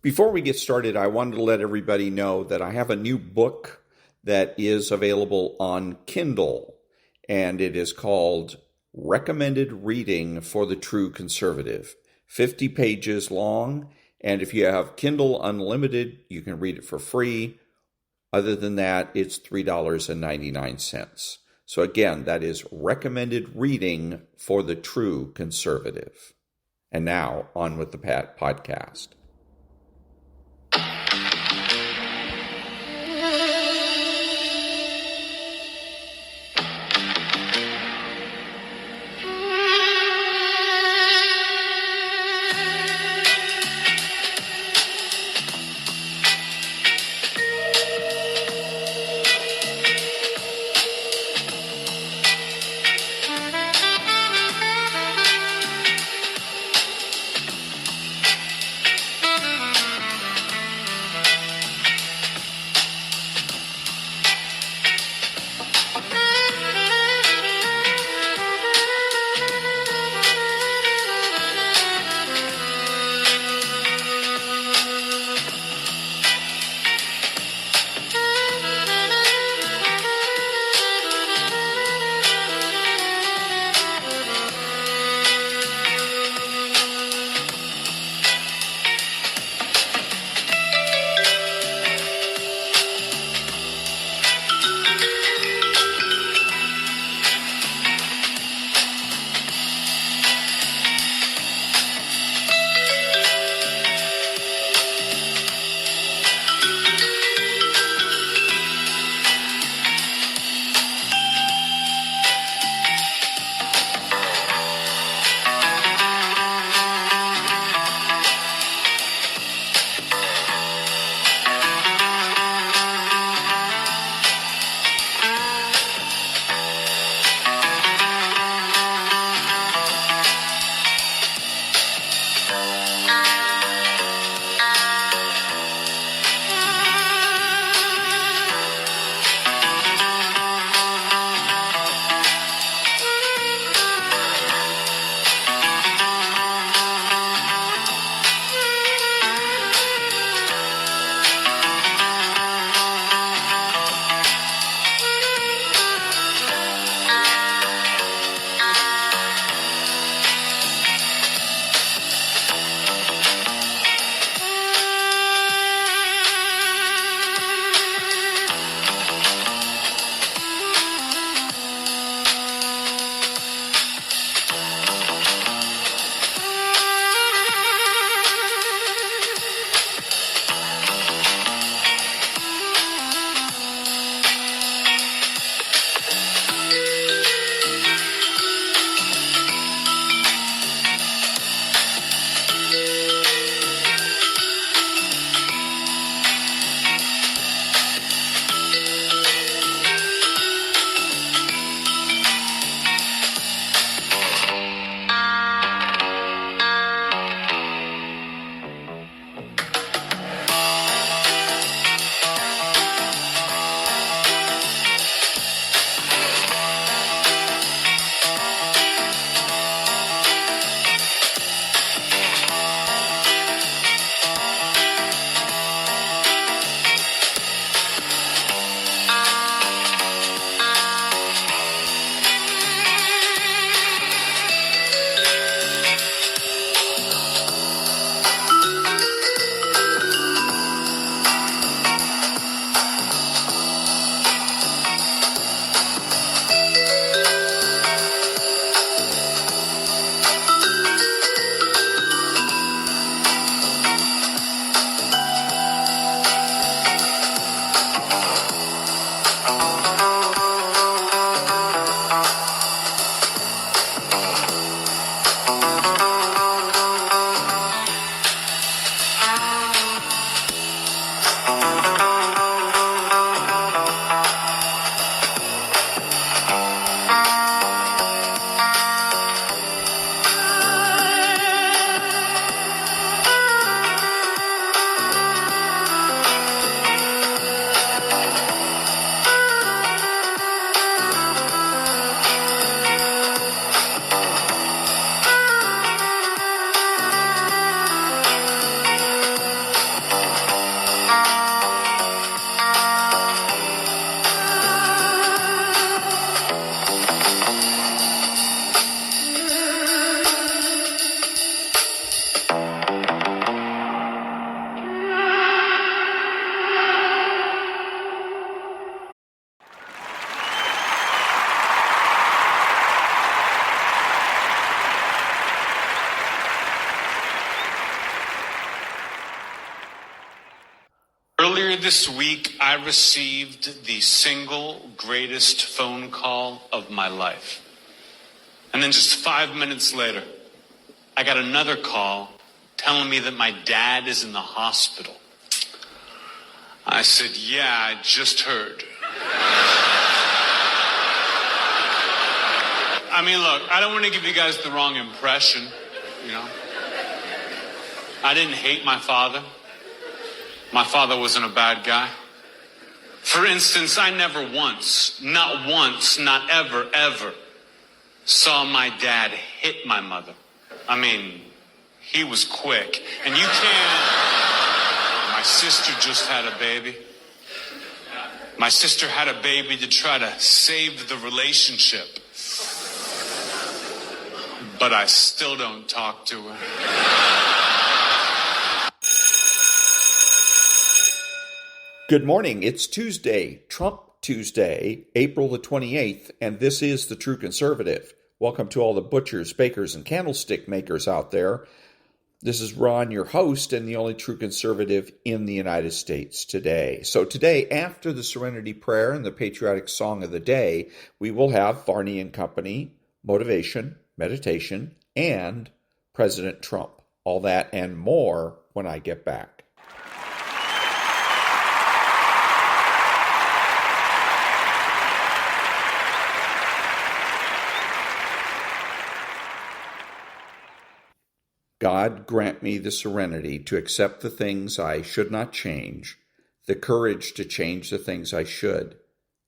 Before we get started, I wanted to let everybody know that I have a new book that is available on Kindle, and it is called Recommended Reading for the True Conservative. 50 pages long, and if you have Kindle Unlimited, you can read it for free. Other than that, it's $3.99. So again, that is Recommended Reading for the True Conservative. And now, on with the podcast. Earlier this week, I received the single greatest phone call of my life. And then just 5 minutes later, I got another call telling me that my dad is in the hospital. I said, yeah, I just heard. I mean, look, I don't want to give you guys the wrong impression, you know. I didn't hate my father. My father wasn't a bad guy. For instance, I never once, not ever, saw my dad hit my mother. I mean, he was quick. And you can't... My sister just had a baby. My sister had a baby to try to save the relationship. But I still don't talk to her. Good morning. It's Tuesday, Trump Tuesday, April the 28th, and this is The True Conservative. Welcome to all the butchers, bakers, and candlestick makers out there. This is Ron, your host, and the only true conservative in the United States today. So today, after the Serenity Prayer and the patriotic song of the day, we will have Varney and Company, motivation, meditation, and President Trump. All that and more when I get back. God, grant me the serenity to accept the things I should not change, the courage to change the things I should,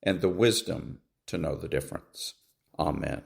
and the wisdom to know the difference. Amen.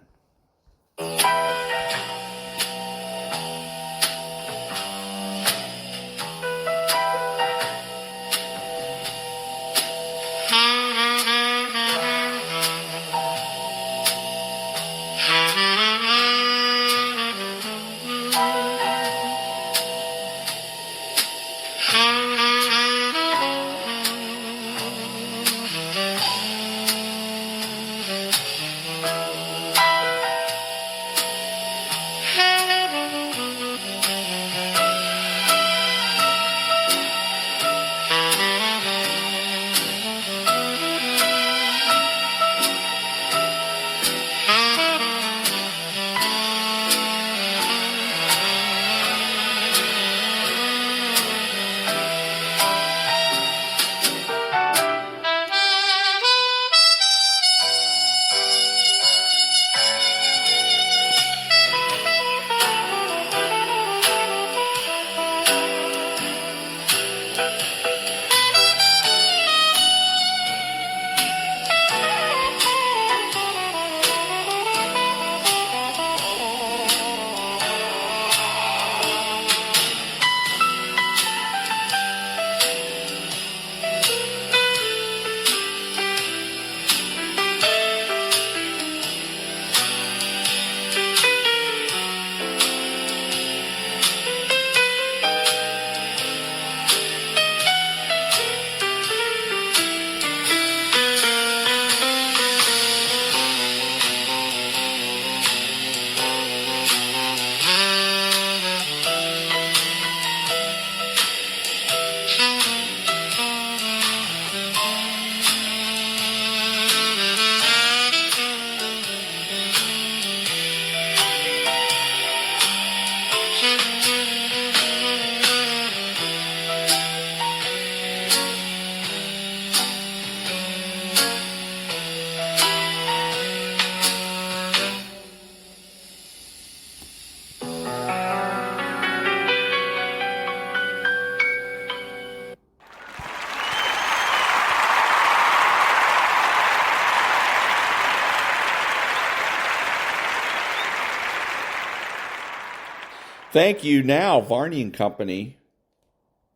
Thank you. Now, Varney and Company.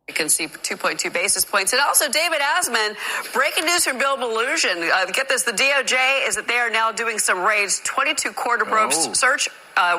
You can see 2.2 basis points. And also, David Asman, breaking news from Bill Belusion. Get this, the DOJ is that they are now doing some raids, 22 court of ropes search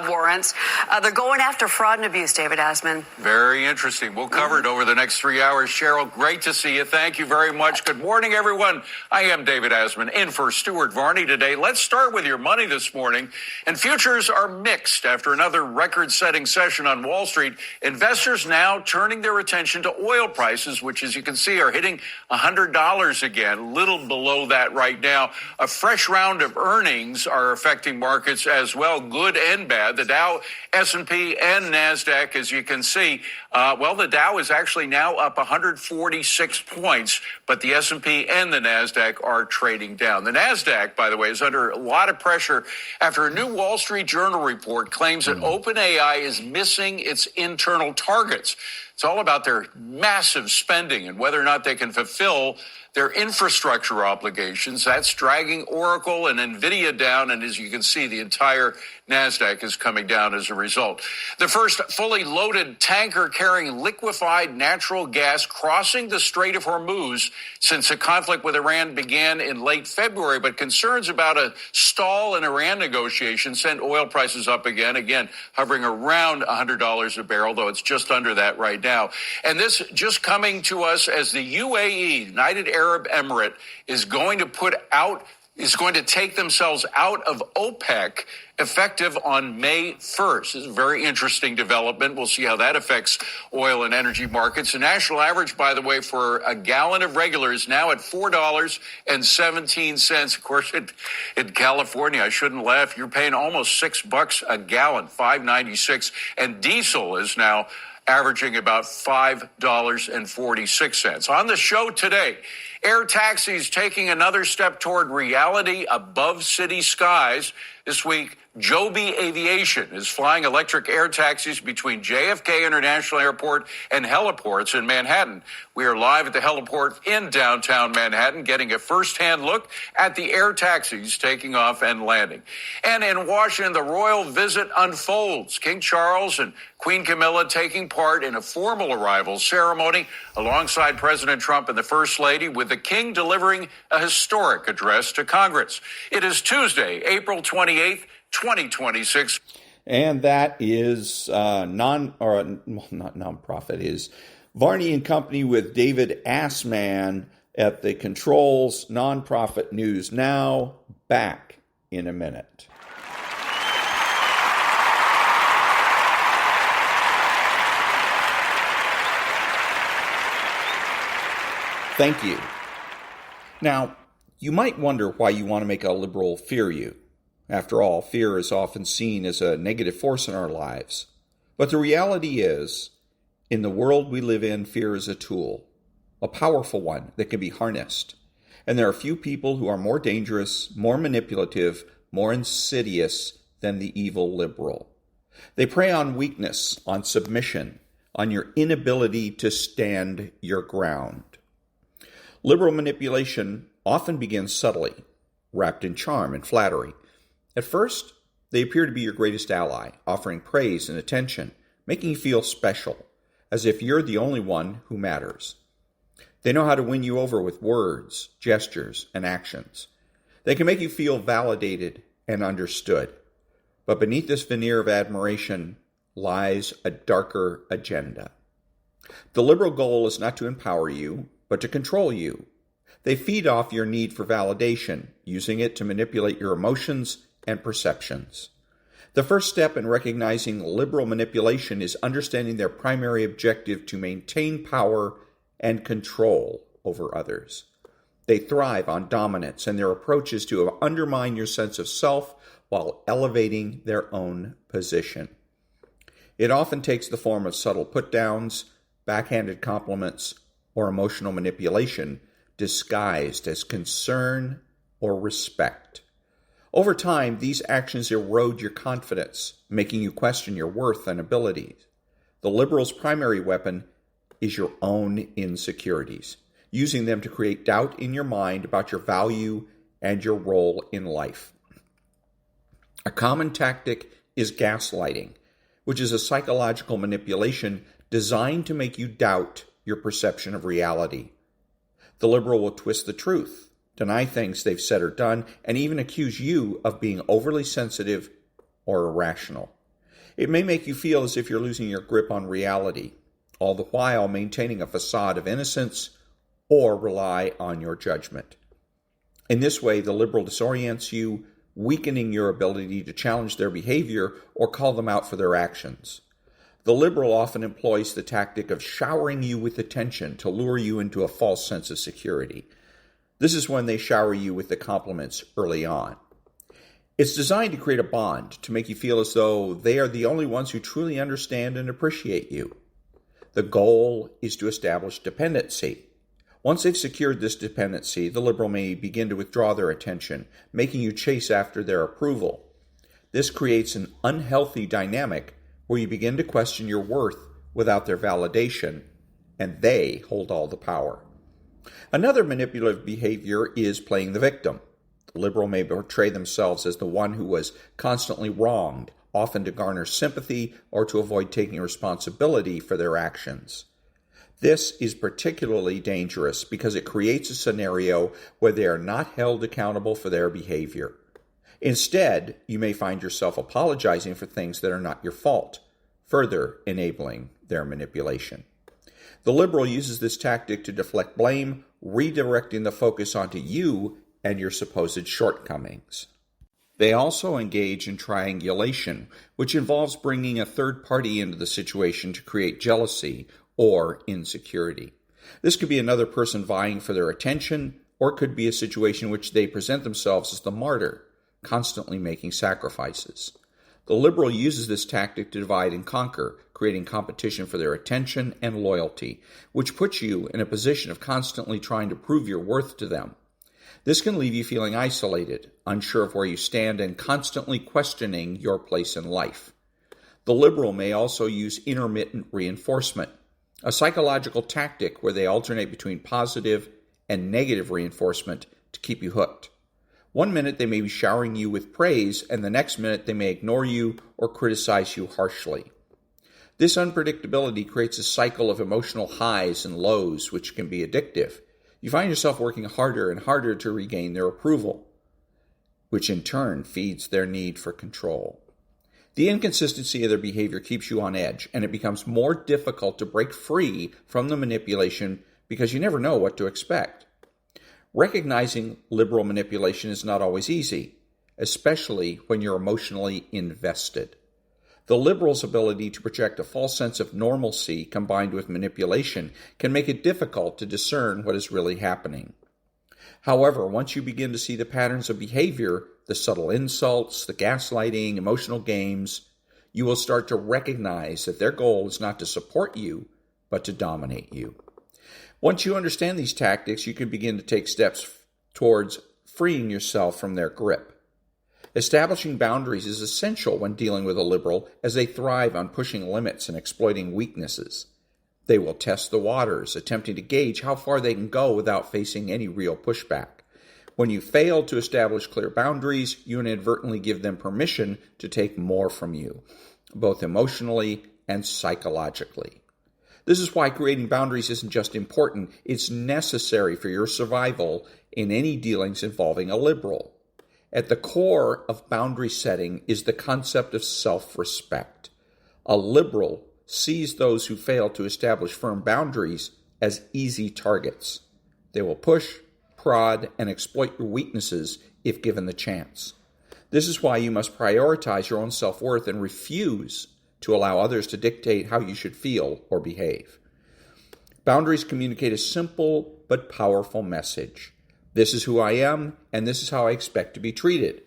warrants. They're going after fraud and abuse, David Asman. Very interesting. We'll cover it over the next 3 hours. Cheryl, great to see you. Thank you very much. Good morning, everyone. I am David Asman, in for Stuart Varney today. Let's start with your money this morning. And futures are mixed after another record-setting session on Wall Street. Investors now turning their attention to oil prices, which, as you can see, are hitting $100 again, a little below that right now. A fresh round of earnings are affecting markets as well, good and bad. The Dow, S&P, and NASDAQ, as you can see, the Dow is actually now up 146 points, but the S&P and the NASDAQ are trading down. The NASDAQ, by the way, is under a lot of pressure after a new Wall Street Journal report claims that OpenAI is missing its internal targets. It's all about their massive spending and whether or not they can fulfill their infrastructure obligations. That's dragging Oracle and NVIDIA down, and as you can see, the entire NASDAQ is coming down as a result. The first fully loaded tanker carrying liquefied natural gas crossing the Strait of Hormuz since the conflict with Iran began in late February, but concerns about a stall in Iran negotiations sent oil prices up again hovering around $100 a barrel, though it's just under that right now. And this just coming to us as the UAE, United Arab Emirate, is going to take themselves out of OPEC effective on May 1st. This is a very interesting development. We'll see how that affects oil and energy markets. The national average, by the way, for a gallon of regular is now at $4.17. Of course, in California, I shouldn't laugh, you're paying almost $6 a gallon, $5.96, and diesel is now averaging about $5.46. On the show today, air taxis taking another step toward reality above city skies. This week, Joby Aviation is flying electric air taxis between JFK International Airport and heliports in Manhattan. We are live at the heliport in downtown Manhattan, getting a first-hand look at the air taxis taking off and landing. And in Washington, the royal visit unfolds. King Charles and Queen Camilla taking part in a formal arrival ceremony alongside President Trump and the First Lady, with the King delivering a historic address to Congress. It is Tuesday, April 28th, 2026. And that is nonprofit is Varney and Company with David Asman at the controls. Nonprofit News Now. Back in a minute. Thank you. Now, you might wonder why you want to make a liberal fear you. After all, fear is often seen as a negative force in our lives. But the reality is, in the world we live in, fear is a tool, a powerful one that can be harnessed. And there are few people who are more dangerous, more manipulative, more insidious than the evil liberal. They prey on weakness, on submission, on your inability to stand your ground. Liberal manipulation often begins subtly, wrapped in charm and flattery. At first, they appear to be your greatest ally, offering praise and attention, making you feel special, as if you're the only one who matters. They know how to win you over with words, gestures, and actions. They can make you feel validated and understood. But beneath this veneer of admiration lies a darker agenda. The liberal goal is not to empower you, but to control you. They feed off your need for validation, using it to manipulate your emotions and perceptions. The first step in recognizing liberal manipulation is understanding their primary objective to maintain power and control over others. They thrive on dominance, and their approach is to undermine your sense of self while elevating their own position. It often takes the form of subtle put-downs, backhanded compliments, or emotional manipulation disguised as concern or respect. Over time, these actions erode your confidence, making you question your worth and abilities. The liberal's primary weapon is your own insecurities, using them to create doubt in your mind about your value and your role in life. A common tactic is gaslighting, which is a psychological manipulation designed to make you doubt your perception of reality. The liberal will twist the truth, deny things they've said or done, and even accuse you of being overly sensitive or irrational. It may make you feel as if you're losing your grip on reality, all the while maintaining a facade of innocence, or rely on your judgment. In this way, the liberal disorients you, weakening your ability to challenge their behavior or call them out for their actions. The liberal often employs the tactic of showering you with attention to lure you into a false sense of security. This is when they shower you with the compliments early on. It's designed to create a bond, to make you feel as though they are the only ones who truly understand and appreciate you. The goal is to establish dependency. Once they've secured this dependency, the liberal may begin to withdraw their attention, making you chase after their approval. This creates an unhealthy dynamic where you begin to question your worth without their validation, and they hold all the power. Another manipulative behavior is playing the victim. The liberal may portray themselves as the one who was constantly wronged, often to garner sympathy or to avoid taking responsibility for their actions. This is particularly dangerous because it creates a scenario where they are not held accountable for their behavior. Instead, you may find yourself apologizing for things that are not your fault, further enabling their manipulation. The liberal uses this tactic to deflect blame, redirecting the focus onto you and your supposed shortcomings. They also engage in triangulation, which involves bringing a third party into the situation to create jealousy or insecurity. This could be another person vying for their attention, or it could be a situation in which they present themselves as the martyr, constantly making sacrifices. The liberal uses this tactic to divide and conquer, creating competition for their attention and loyalty, which puts you in a position of constantly trying to prove your worth to them. This can leave you feeling isolated, unsure of where you stand, and constantly questioning your place in life. The liberal may also use intermittent reinforcement, a psychological tactic where they alternate between positive and negative reinforcement to keep you hooked. One minute they may be showering you with praise, and the next minute they may ignore you or criticize you harshly. This unpredictability creates a cycle of emotional highs and lows, which can be addictive. You find yourself working harder and harder to regain their approval, which in turn feeds their need for control. The inconsistency of their behavior keeps you on edge, and it becomes more difficult to break free from the manipulation because you never know what to expect. Recognizing liberal manipulation is not always easy, especially when you're emotionally invested. The liberal's ability to project a false sense of normalcy combined with manipulation can make it difficult to discern what is really happening. However, once you begin to see the patterns of behavior, the subtle insults, the gaslighting, emotional games, you will start to recognize that their goal is not to support you, but to dominate you. Once you understand these tactics, you can begin to take steps towards freeing yourself from their grip. Establishing boundaries is essential when dealing with a liberal, as they thrive on pushing limits and exploiting weaknesses. They will test the waters, attempting to gauge how far they can go without facing any real pushback. When you fail to establish clear boundaries, you inadvertently give them permission to take more from you, both emotionally and psychologically. This is why creating boundaries isn't just important, it's necessary for your survival in any dealings involving a liberal. At the core of boundary setting is the concept of self-respect. A liberal sees those who fail to establish firm boundaries as easy targets. They will push, prod, and exploit your weaknesses if given the chance. This is why you must prioritize your own self-worth and refuse to allow others to dictate how you should feel or behave. Boundaries communicate a simple but powerful message. This is who I am, and this is how I expect to be treated.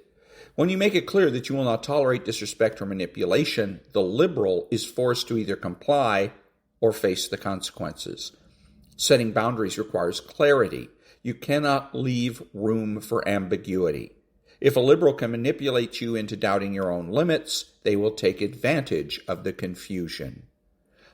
When you make it clear that you will not tolerate disrespect or manipulation, the liberal is forced to either comply or face the consequences. Setting boundaries requires clarity. You cannot leave room for ambiguity. If a liberal can manipulate you into doubting your own limits, they will take advantage of the confusion.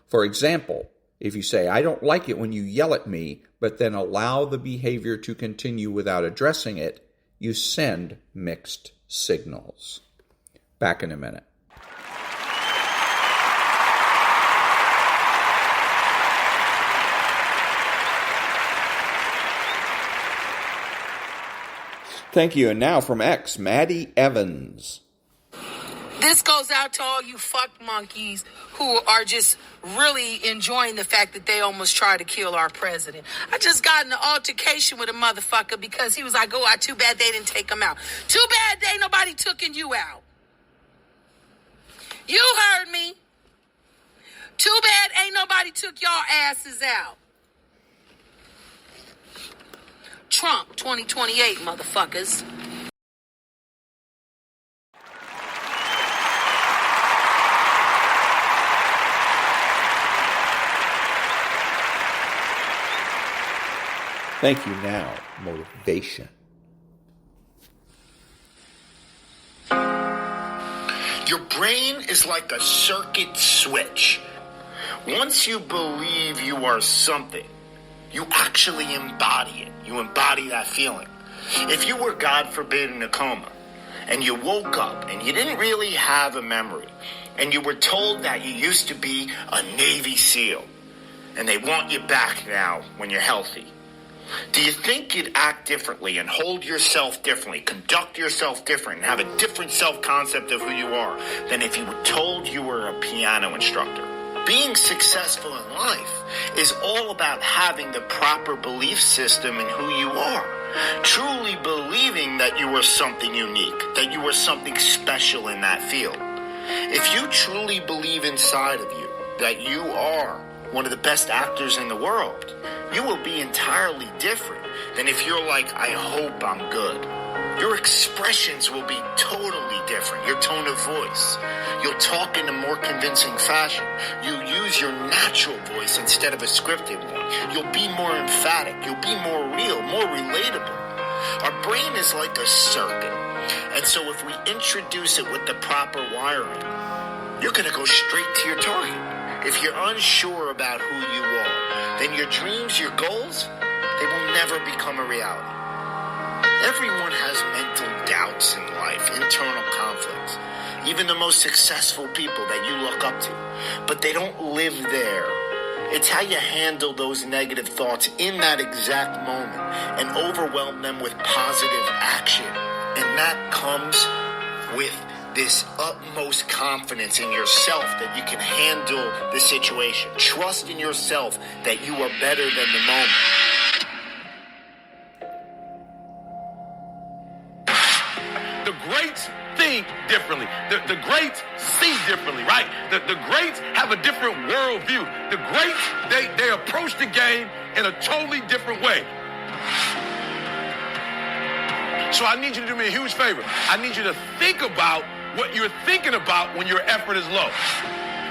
For example, if you say, "I don't like it when you yell at me," but then allow the behavior to continue without addressing it, you send mixed signals. Back in a minute. Thank you. And now from X, Maddie Evans. This goes out to all you fuck monkeys who are just really enjoying the fact that they almost tried to kill our president. I just got in an altercation with a motherfucker because he was like, oh, too bad they didn't take him out. Too bad they nobody taking you out. You heard me. Too bad ain't nobody took y'all asses out. Trump 2028, motherfuckers. Thank you. Now, motivation. Your brain is like a circuit switch. Once you believe you are something, you actually embody it. You embody that feeling. If you were, God forbid, in a coma, and you woke up and you didn't really have a memory, and you were told that you used to be a Navy SEAL, and they want you back now when you're healthy, do you think you'd act differently and hold yourself differently, conduct yourself different, and have a different self-concept of who you are than if you were told you were a piano instructor? Being successful in life is all about having the proper belief system in who you are. Truly believing that you are something unique, that you are something special in that field. If you truly believe inside of you that you are one of the best actors in the world, you will be entirely different than if you're like, I hope I'm good. Your expressions will be totally different. Your tone of voice. You'll talk in a more convincing fashion. You'll use your natural voice instead of a scripted one. You'll be more emphatic. You'll be more real, more relatable. Our brain is like a circuit. And so if we introduce it with the proper wiring, you're going to go straight to your target. If you're unsure about who you are, then your dreams, your goals, they will never become a reality. Everyone has mental doubts in life, internal conflicts. Even the most successful people that you look up to. But they don't live there. It's how you handle those negative thoughts in that exact moment and overwhelm them with positive action. And that comes with this utmost confidence in yourself that you can handle the situation. Trust in yourself that you are better than the moment. The greats think differently. The greats see differently, right? The greats have a different worldview. The greats, they approach the game in a totally different way. So I need you to do me a huge favor. I need you to think about what you're thinking about when your effort is low.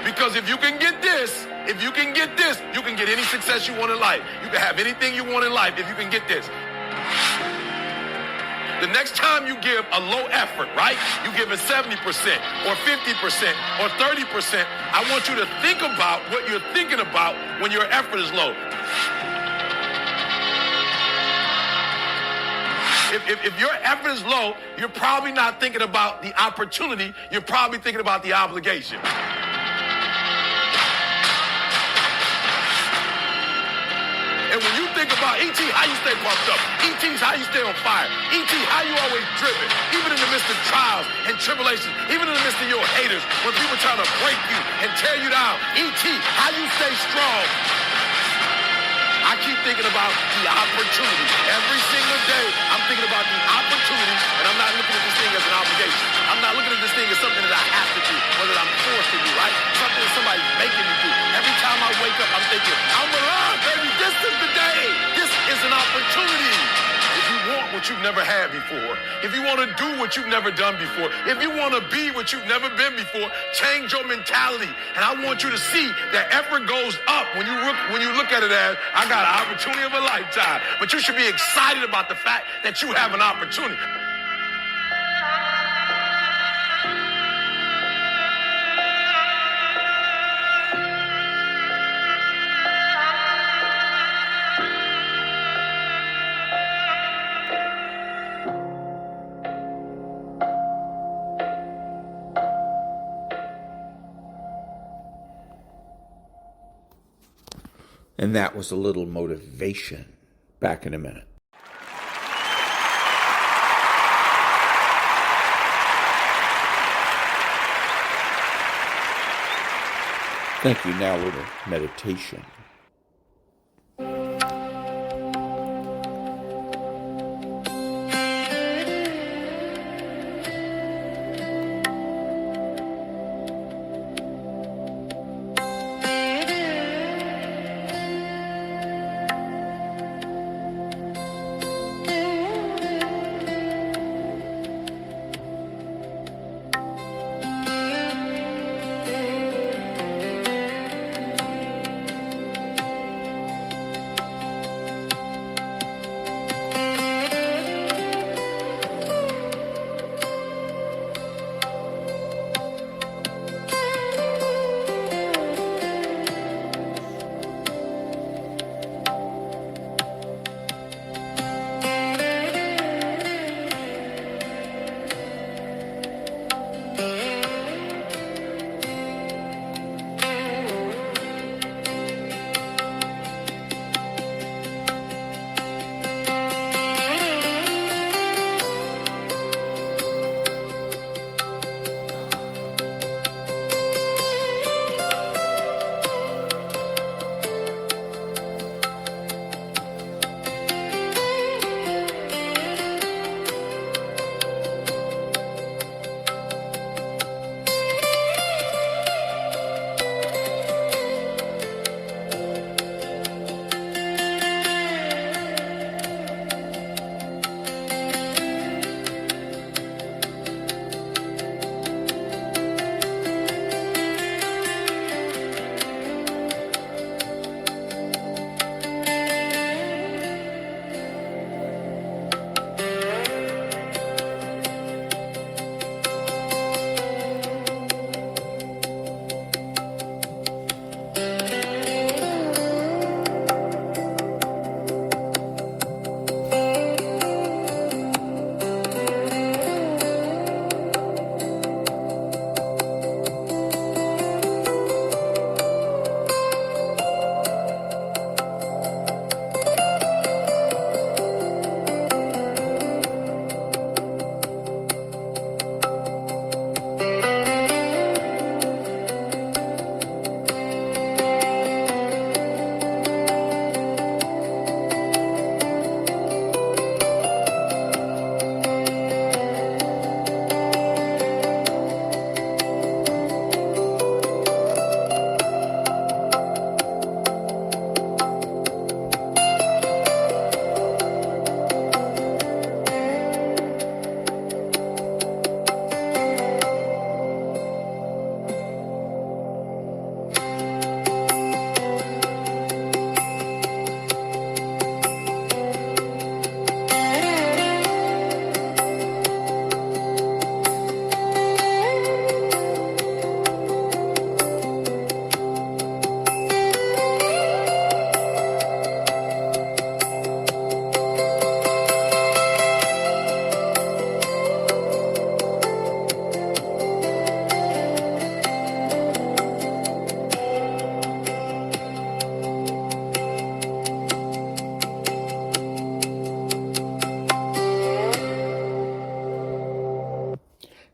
Because if you can get this, you can get any success you want in life. You can have anything you want in life if you can get this. The next time you give a low effort, right? You give it 70% or 50% or 30%. I want you to think about what you're thinking about when your effort is low. If your effort is low, you're probably not thinking about the opportunity. You're probably thinking about the obligation. And when you think about E.T., how you stay pumped up? E.T.'s how you stay on fire. E.T., how you always driven, even in the midst of trials and tribulations, even in the midst of your haters, when people trying to break you and tear you down. E.T., how you stay strong. I keep thinking about the opportunity. Every single day, I'm thinking about the opportunity, and I'm not looking at this thing as an obligation. I'm not looking at this thing as something that I have to do, or that I'm forced to do, right? Something that somebody's making me do. Every time I wake up, I'm thinking, I'm alive, baby. This is the day. This is an opportunity. If you want what you've never had before, if you want to do what you've never done before, if you want to be what you've never been before, change your mentality. And I want you to see that effort goes up when you look at it as, I got an opportunity of a lifetime. But you should be excited about the fact that you have an opportunity. And that was a little motivation. Back in a minute. Thank you. Now a little meditation.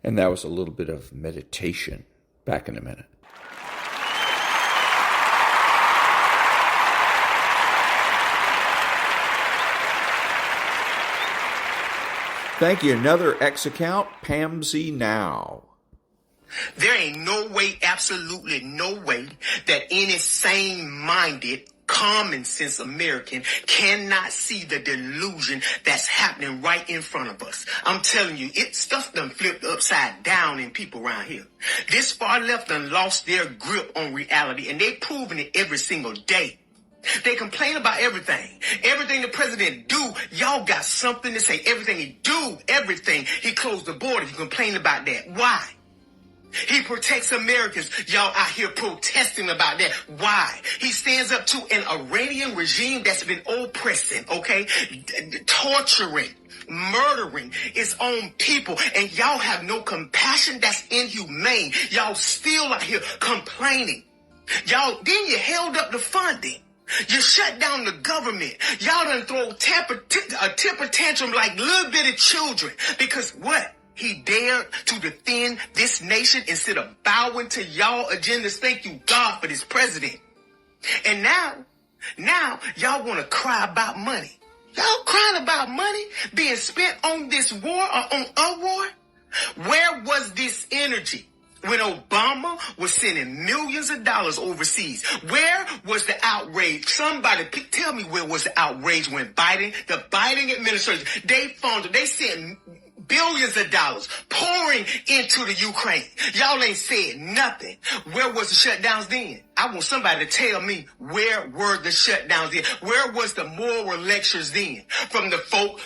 And that was a little bit of meditation. Back in a minute. Thank you. Another X account, Pammsy Now. There ain't no way, absolutely no way, that any sane-minded, common sense American cannot see the delusion that's happening right in front of us. I'm telling you, stuff done flipped upside down in people around here. This far left done lost their grip on reality, and they proving it every single day. They complain about everything. Everything the president do, y'all got something to say. Everything he do, everything. He closed the border. You complain about that. Why? He protects Americans. Y'all out here protesting about that. Why? He stands up to an Iranian regime that's been oppressing, okay? Torturing, murdering its own people. And y'all have no compassion. That's inhumane. Y'all still out here complaining. Then you held up the funding. You shut down the government. Y'all done throw a temper tantrum like little bitty children. Because what? he dared to defend this nation instead of bowing to y'all agendas. Thank you, God, for this president. And now y'all want to cry about money. Y'all crying about money being spent on this war or on a war? Where was this energy when Obama was sending millions of dollars overseas? Where was the outrage? Somebody tell me where was the outrage when the Biden administration, they sent billions of dollars pouring into the Ukraine. Y'all ain't said nothing. Where was the shutdowns then? I want somebody to tell me, where were the shutdowns then? Where was the moral lectures then? From the folk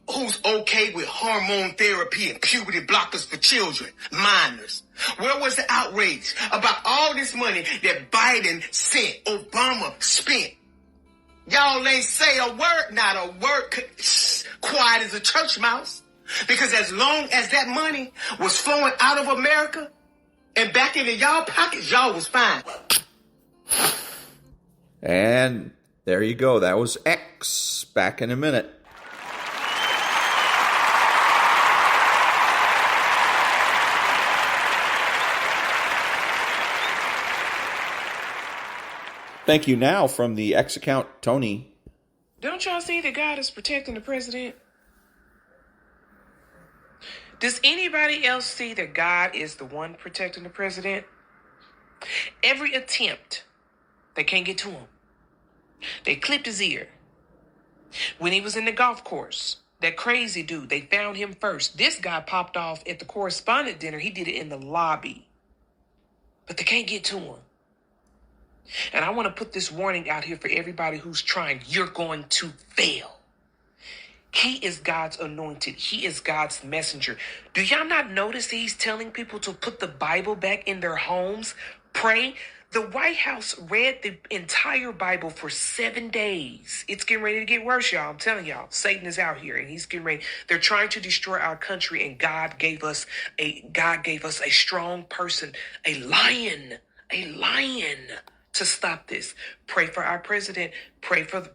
who's okay with hormone therapy and puberty blockers for children, minors. Where was the outrage about all this money that Biden sent, Obama spent? Y'all ain't say a word, not a word, quiet as a church mouse. Because as long as that money was flowing out of America and back into y'all pockets, y'all was fine. And there you go. That was X. Back in a minute. Thank you now from the X account, Tony. Don't y'all see that God is protecting the president? Does anybody else see that God is the one protecting the president? Every attempt, they can't get to him. They clipped his ear. When he was in the golf course, that crazy dude, they found him first. This guy popped off at the correspondent dinner. He did it in the lobby. But they can't get to him. And I want to put this warning out here for everybody who's trying. You're going to fail. He is God's anointed. He is God's messenger. Do y'all not notice that he's telling people to put the Bible back in their homes? Pray. The White House read the entire Bible for 7 days. It's getting ready to get worse, y'all. I'm telling y'all. Satan is out here and he's getting ready. They're trying to destroy our country, and God gave us a strong person, a lion to stop this. Pray for our president. Pray for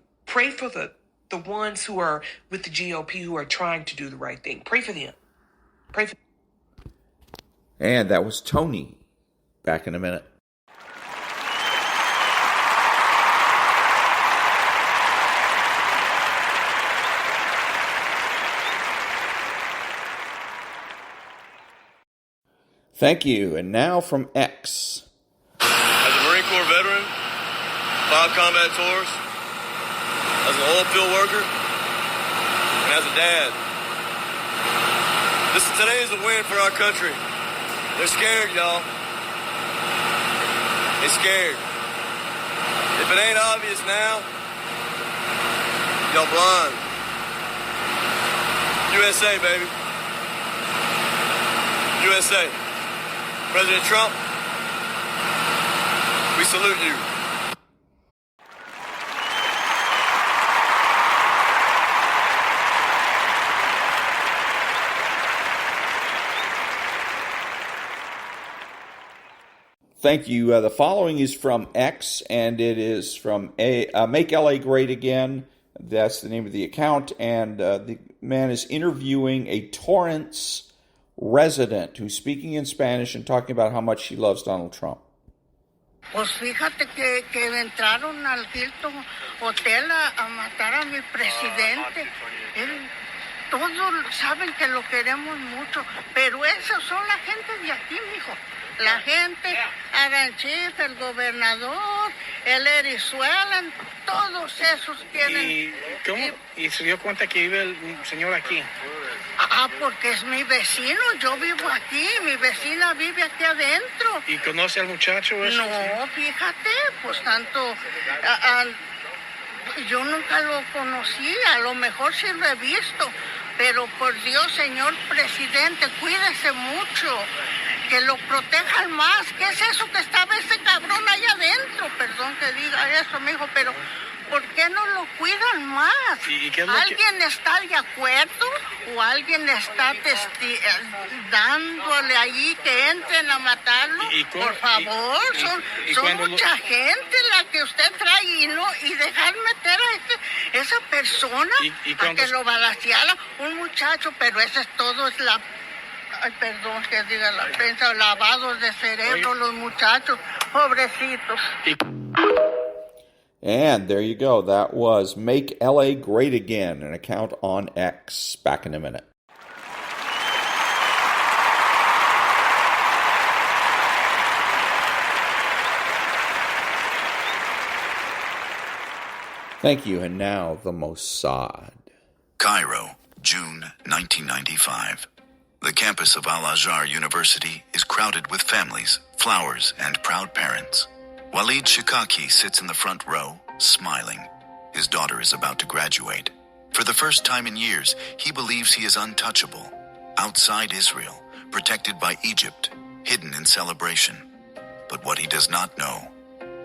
the ones who are with the GOP who are trying to do the right thing. Pray for them. Pray for them. And that was Tony. Back in a minute. Thank you. And now from X. As a Marine Corps veteran, 5 combat tours, as an oil field worker, and as a dad. Today is a win for our country. They're scared, y'all. They're scared. If it ain't obvious now, y'all blind. USA, baby. USA. President Trump, we salute you. Thank you. The following is from X, and it is from Make LA Great Again. That's the name of the account, and the man is interviewing a Torrance resident who's speaking in Spanish and talking about how much she loves Donald Trump. Pues fíjate que entraron al Hilton Hotel a matar a mi presidente. Todos saben que lo queremos mucho, pero esos son la gente de aquí, mijo. La gente, Aranchif, el gobernador, el Erizuela, todos esos tienen... ¿Y cómo? ¿Y se dio cuenta que vive el señor aquí? Porque es mi vecino, yo vivo aquí, mi vecina vive aquí adentro. ¿Y conoce al muchacho eso? No, fíjate, pues tanto... yo nunca lo conocí, a lo mejor sí lo he visto, pero por Dios, señor presidente, cuídese mucho, que lo protejan más. ¿Qué es eso que estaba ese cabrón ahí adentro? Perdón que diga eso, mijo, pero ¿por qué no lo cuidan más? ¿Y qué es lo ¿Alguien está de acuerdo o alguien está dándole ahí que entren a matarlo? Por favor, son mucha gente la que usted trae y dejar meter a esa persona a que lo balaceara un muchacho, pero eso es todo, es Ay, perdón que diga la prensa, lavados de cerebro los muchachos, pobrecitos. And there you go. That was Make LA Great Again, an account on X. Back in a minute. Thank you. And now the Mossad. Cairo, June 1995. The campus of Al-Azhar University is crowded with families, flowers, and proud parents. Walid Shikaki sits in the front row, smiling. His daughter is about to graduate. For the first time in years, he believes he is untouchable, outside Israel, protected by Egypt, hidden in celebration. But what he does not know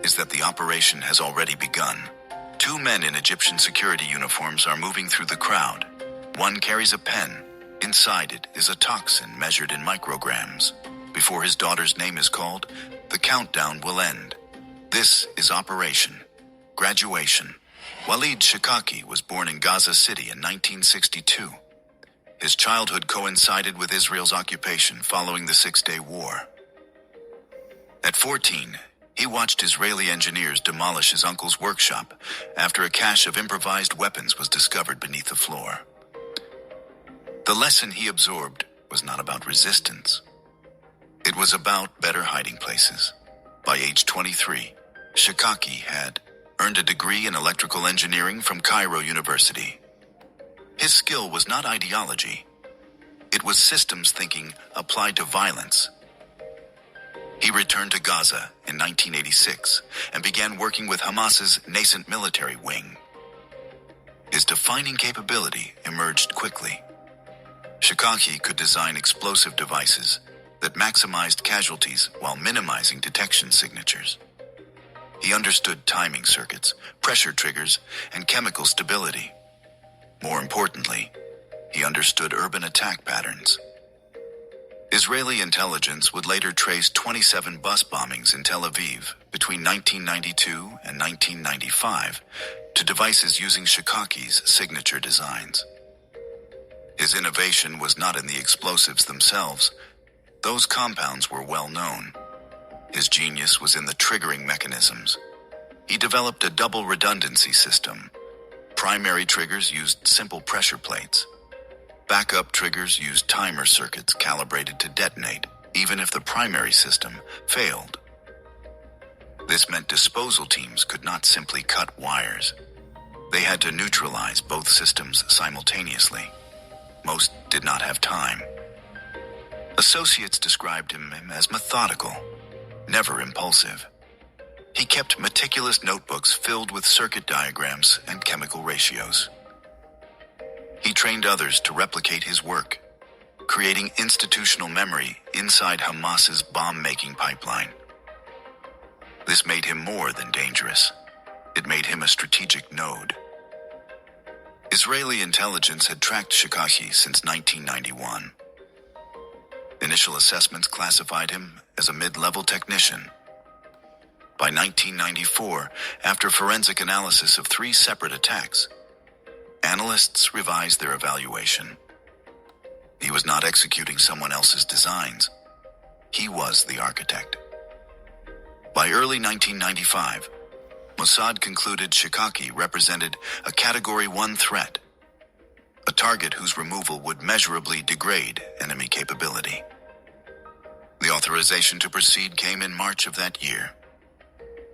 is that the operation has already begun. Two men in Egyptian security uniforms are moving through the crowd. One carries a pen. Inside it is a toxin measured in micrograms. Before his daughter's name is called, the countdown will end. This is Operation Graduation. Walid Shikaki was born in Gaza City in 1962. His childhood coincided with Israel's occupation following the Six-Day War. At 14, he watched Israeli engineers demolish his uncle's workshop after a cache of improvised weapons was discovered beneath the floor. The lesson he absorbed was not about resistance. It was about better hiding places. By age 23, Shikaki had earned a degree in electrical engineering from Cairo University. His skill was not ideology. It was systems thinking applied to violence. He returned to Gaza in 1986 and began working with Hamas's nascent military wing. His defining capability emerged quickly. Shikaki could design explosive devices that maximized casualties while minimizing detection signatures. He understood timing circuits, pressure triggers, and chemical stability. More importantly, he understood urban attack patterns. Israeli intelligence would later trace 27 bus bombings in Tel Aviv between 1992 and 1995 to devices using Shikaki's signature designs. His innovation was not in the explosives themselves. Those compounds were well known. His genius was in the triggering mechanisms. He developed a double redundancy system. Primary triggers used simple pressure plates. Backup triggers used timer circuits calibrated to detonate, even if the primary system failed. This meant disposal teams could not simply cut wires. They had to neutralize both systems simultaneously. Most did not have time. Associates described him as methodical, never impulsive. He kept meticulous notebooks filled with circuit diagrams and chemical ratios. He trained others to replicate his work, creating institutional memory inside Hamas's bomb-making pipeline. This made him more than dangerous. It made him a strategic node. Israeli intelligence had tracked Shikaki since 1991. Initial assessments classified him as a mid-level technician. By 1994, after forensic analysis of 3 separate attacks, analysts revised their evaluation. He was not executing someone else's designs. He was the architect. By early 1995, Mossad concluded Shikaki represented a Category 1 threat, a target whose removal would measurably degrade enemy capability. The authorization to proceed came in March of that year.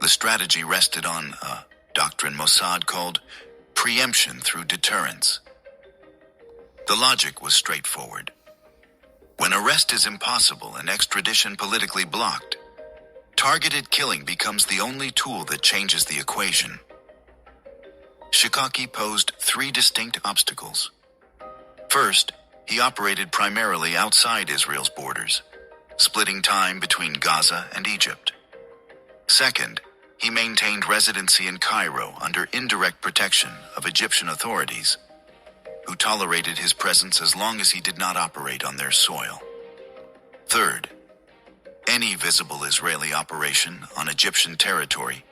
The strategy rested on a doctrine Mossad called preemption through deterrence. The logic was straightforward. When arrest is impossible and extradition politically blocked, targeted killing becomes the only tool that changes the equation. Shikaki posed 3 distinct obstacles. First, he operated primarily outside Israel's borders, splitting time between Gaza and Egypt. Second, he maintained residency in Cairo under indirect protection of Egyptian authorities, who tolerated his presence as long as he did not operate on their soil. Third, any visible Israeli operation on Egyptian territory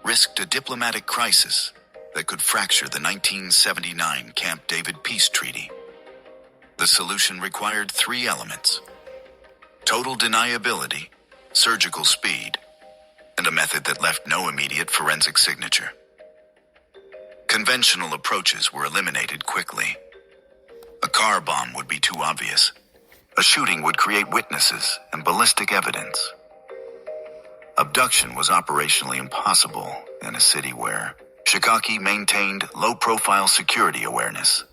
risked a diplomatic crisis that could fracture the 1979 Camp David peace treaty. The solution required 3 elements: total deniability, surgical speed, and a method that left no immediate forensic signature. Conventional approaches were eliminated quickly. A car bomb would be too obvious. A shooting would create witnesses and ballistic evidence. Abduction was operationally impossible in a city where Shikaki maintained low-profile security awareness.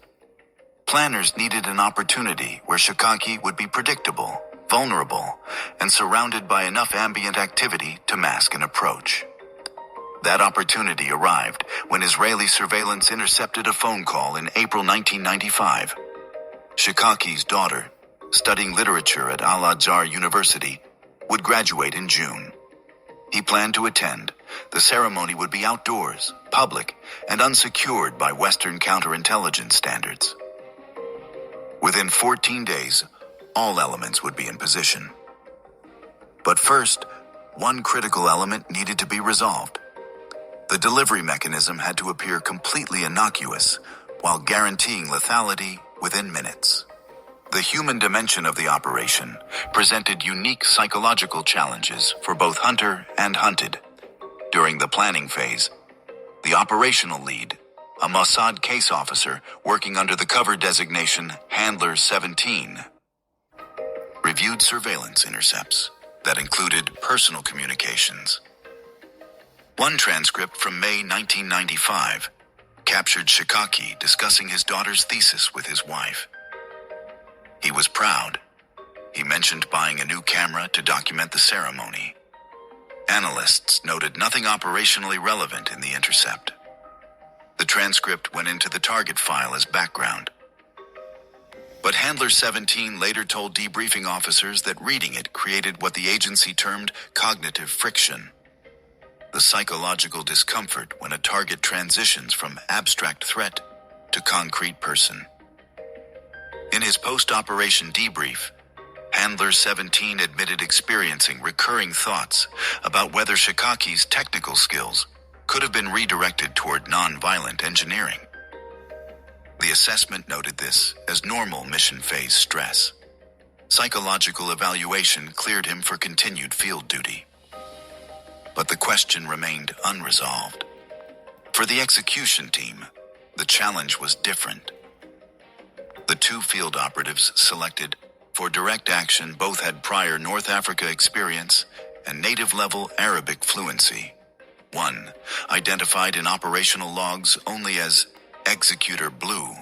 Planners needed an opportunity where Shikaki would be predictable, vulnerable, and surrounded by enough ambient activity to mask an approach. That opportunity arrived when Israeli surveillance intercepted a phone call in April 1995. Shikaki's daughter, studying literature at Al-Azhar University, would graduate in June. He planned to attend. The ceremony would be outdoors, public, and unsecured by Western counterintelligence standards. Within 14 days, all elements would be in position. But first, one critical element needed to be resolved. The delivery mechanism had to appear completely innocuous while guaranteeing lethality within minutes. The human dimension of the operation presented unique psychological challenges for both hunter and hunted. During the planning phase, the operational lead, a Mossad case officer working under the cover designation Handler 17, reviewed surveillance intercepts that included personal communications. One transcript from May 1995 captured Shikaki discussing his daughter's thesis with his wife. He was proud. He mentioned buying a new camera to document the ceremony. Analysts noted nothing operationally relevant in the intercept. The transcript went into the target file as background. But Handler 17 later told debriefing officers that reading it created what the agency termed cognitive friction, the psychological discomfort when a target transitions from abstract threat to concrete person. In his post-operation debrief, Handler 17 admitted experiencing recurring thoughts about whether Shikaki's technical skills could have been redirected toward non-violent engineering. The assessment noted this as normal mission phase stress. Psychological evaluation cleared him for continued field duty. But the question remained unresolved. For the execution team, the challenge was different. The two field operatives selected for direct action both had prior North Africa experience and native-level Arabic fluency. One, identified in operational logs only as Executor Blue,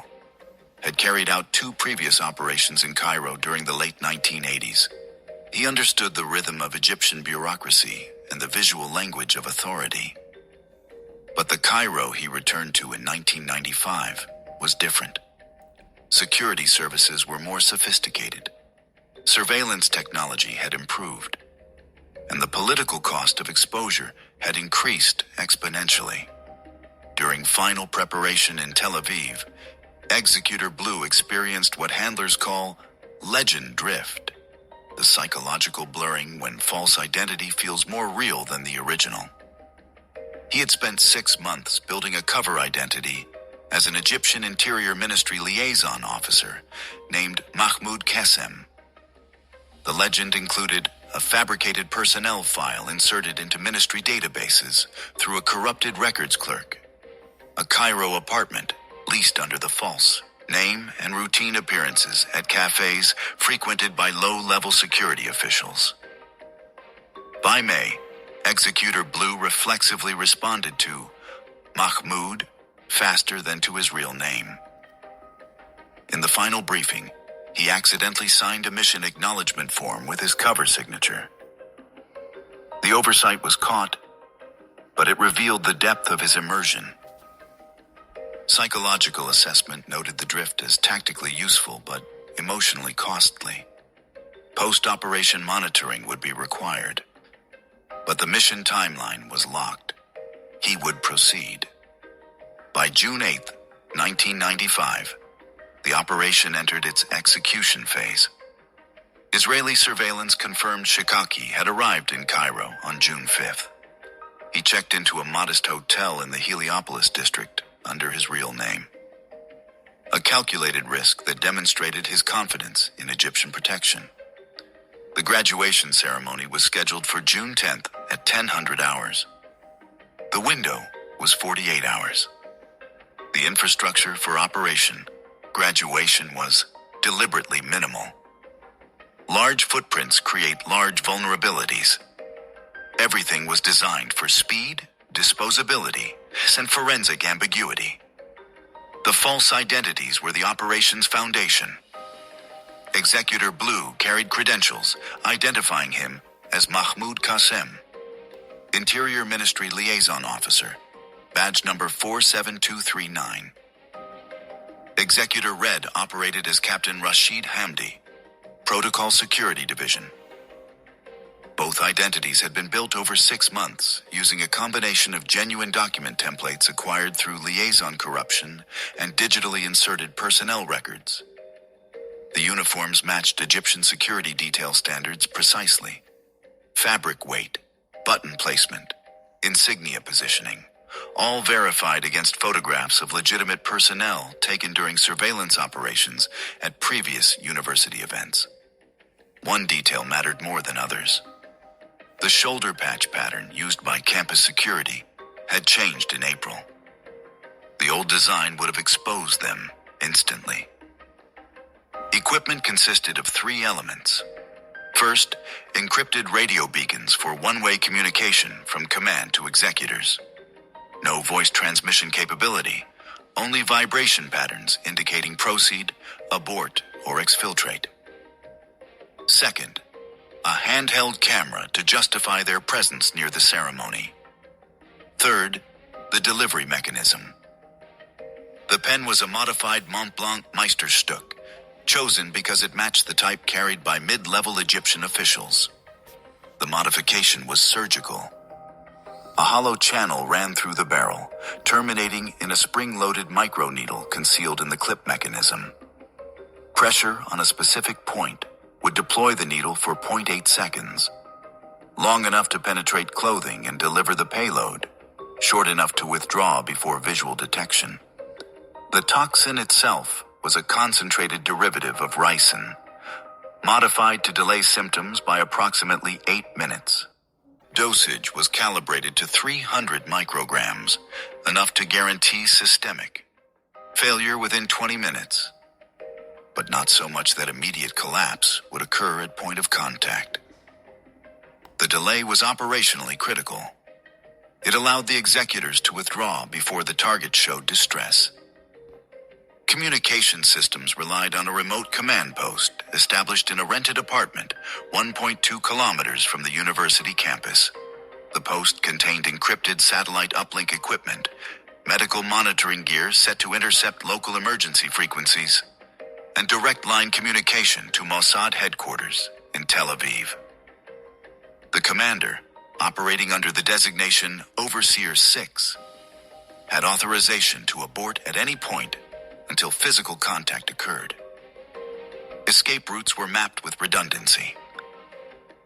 had carried out 2 previous operations in Cairo during the late 1980s. He understood the rhythm of Egyptian bureaucracy and the visual language of authority. But the Cairo he returned to in 1995 was different. Security services were more sophisticated. Surveillance technology had improved, and the political cost of exposure had increased exponentially. During final preparation in Tel Aviv, Executor Blue experienced what handlers call legend drift, the psychological blurring when false identity feels more real than the original. He had spent 6 months building a cover identity as an Egyptian Interior Ministry liaison officer named Mahmoud Qasem. The legend included a fabricated personnel file inserted into ministry databases through a corrupted records clerk, a Cairo apartment leased under the false name, and routine appearances at cafes frequented by low-level security officials. By May, Executor Blue reflexively responded to Mahmoud faster than to his real name. In the final briefing, he accidentally signed a mission acknowledgement form with his cover signature. The oversight was caught, but it revealed the depth of his immersion. Psychological assessment noted the drift as tactically useful but emotionally costly. Post-operation monitoring would be required, but the mission timeline was locked. He would proceed. By June 8, 1995, the operation entered its execution phase. Israeli surveillance confirmed Shikaki had arrived in Cairo on June 5th. He checked into a modest hotel in the Heliopolis district under his real name. A calculated risk that demonstrated his confidence in Egyptian protection. The graduation ceremony was scheduled for June 10th at 1000 hours. The window was 48 hours. The infrastructure for Operation Graduation was deliberately minimal. Large footprints create large vulnerabilities. Everything was designed for speed, disposability, and forensic ambiguity. The false identities were the operation's foundation. Executor Blue carried credentials identifying him as Mahmoud Qasem, Interior Ministry Liaison Officer, badge number 47239. Executor Red operated as Captain Rashid Hamdi, Protocol Security Division. Both identities had been built over 6 months using a combination of genuine document templates acquired through liaison corruption and digitally inserted personnel records. The uniforms matched Egyptian security detail standards precisely. Fabric weight, button placement, insignia positioning, all verified against photographs of legitimate personnel taken during surveillance operations at previous university events. One detail mattered more than others. The shoulder patch pattern used by campus security had changed in April. The old design would have exposed them instantly. Equipment consisted of 3 elements. First, encrypted radio beacons for one-way communication from command to executors. No voice transmission capability, only vibration patterns indicating proceed, abort, or exfiltrate. Second, a handheld camera to justify their presence near the ceremony. Third, the delivery mechanism. The pen was a modified Mont Blanc Meisterstück, chosen because it matched the type carried by mid-level Egyptian officials. The modification was surgical. A hollow channel ran through the barrel, terminating in a spring-loaded microneedle concealed in the clip mechanism. Pressure on a specific point would deploy the needle for 0.8 seconds, long enough to penetrate clothing and deliver the payload, short enough to withdraw before visual detection. The toxin itself was a concentrated derivative of ricin, modified to delay symptoms by approximately 8 minutes. Dosage was calibrated to 300 micrograms, enough to guarantee systemic failure within 20 minutes, but not so much that immediate collapse would occur at point of contact. The delay was operationally critical. It allowed the executors to withdraw before the target showed distress. Communication systems relied on a remote command post established in a rented apartment 1.2 kilometers from the university campus. The post contained encrypted satellite uplink equipment, medical monitoring gear set to intercept local emergency frequencies, and direct line communication to Mossad headquarters in Tel Aviv. The commander, operating under the designation Overseer 6, had authorization to abort at any point until physical contact occurred. Escape routes were mapped with redundancy.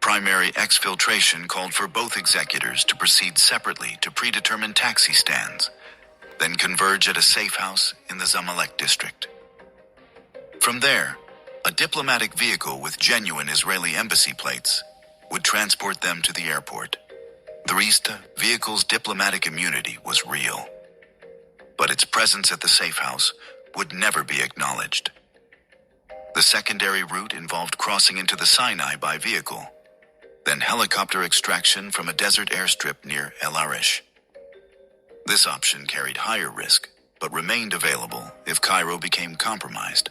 Primary exfiltration called for both executors to proceed separately to predetermined taxi stands, then converge at a safe house in the Zamalek district. From there, a diplomatic vehicle with genuine Israeli embassy plates would transport them to the airport. The Rista vehicle's diplomatic immunity was real, but its presence at the safe house would never be acknowledged. The secondary route involved crossing into the Sinai by vehicle, then helicopter extraction from a desert airstrip near El Arish. This option carried higher risk, but remained available if Cairo became compromised.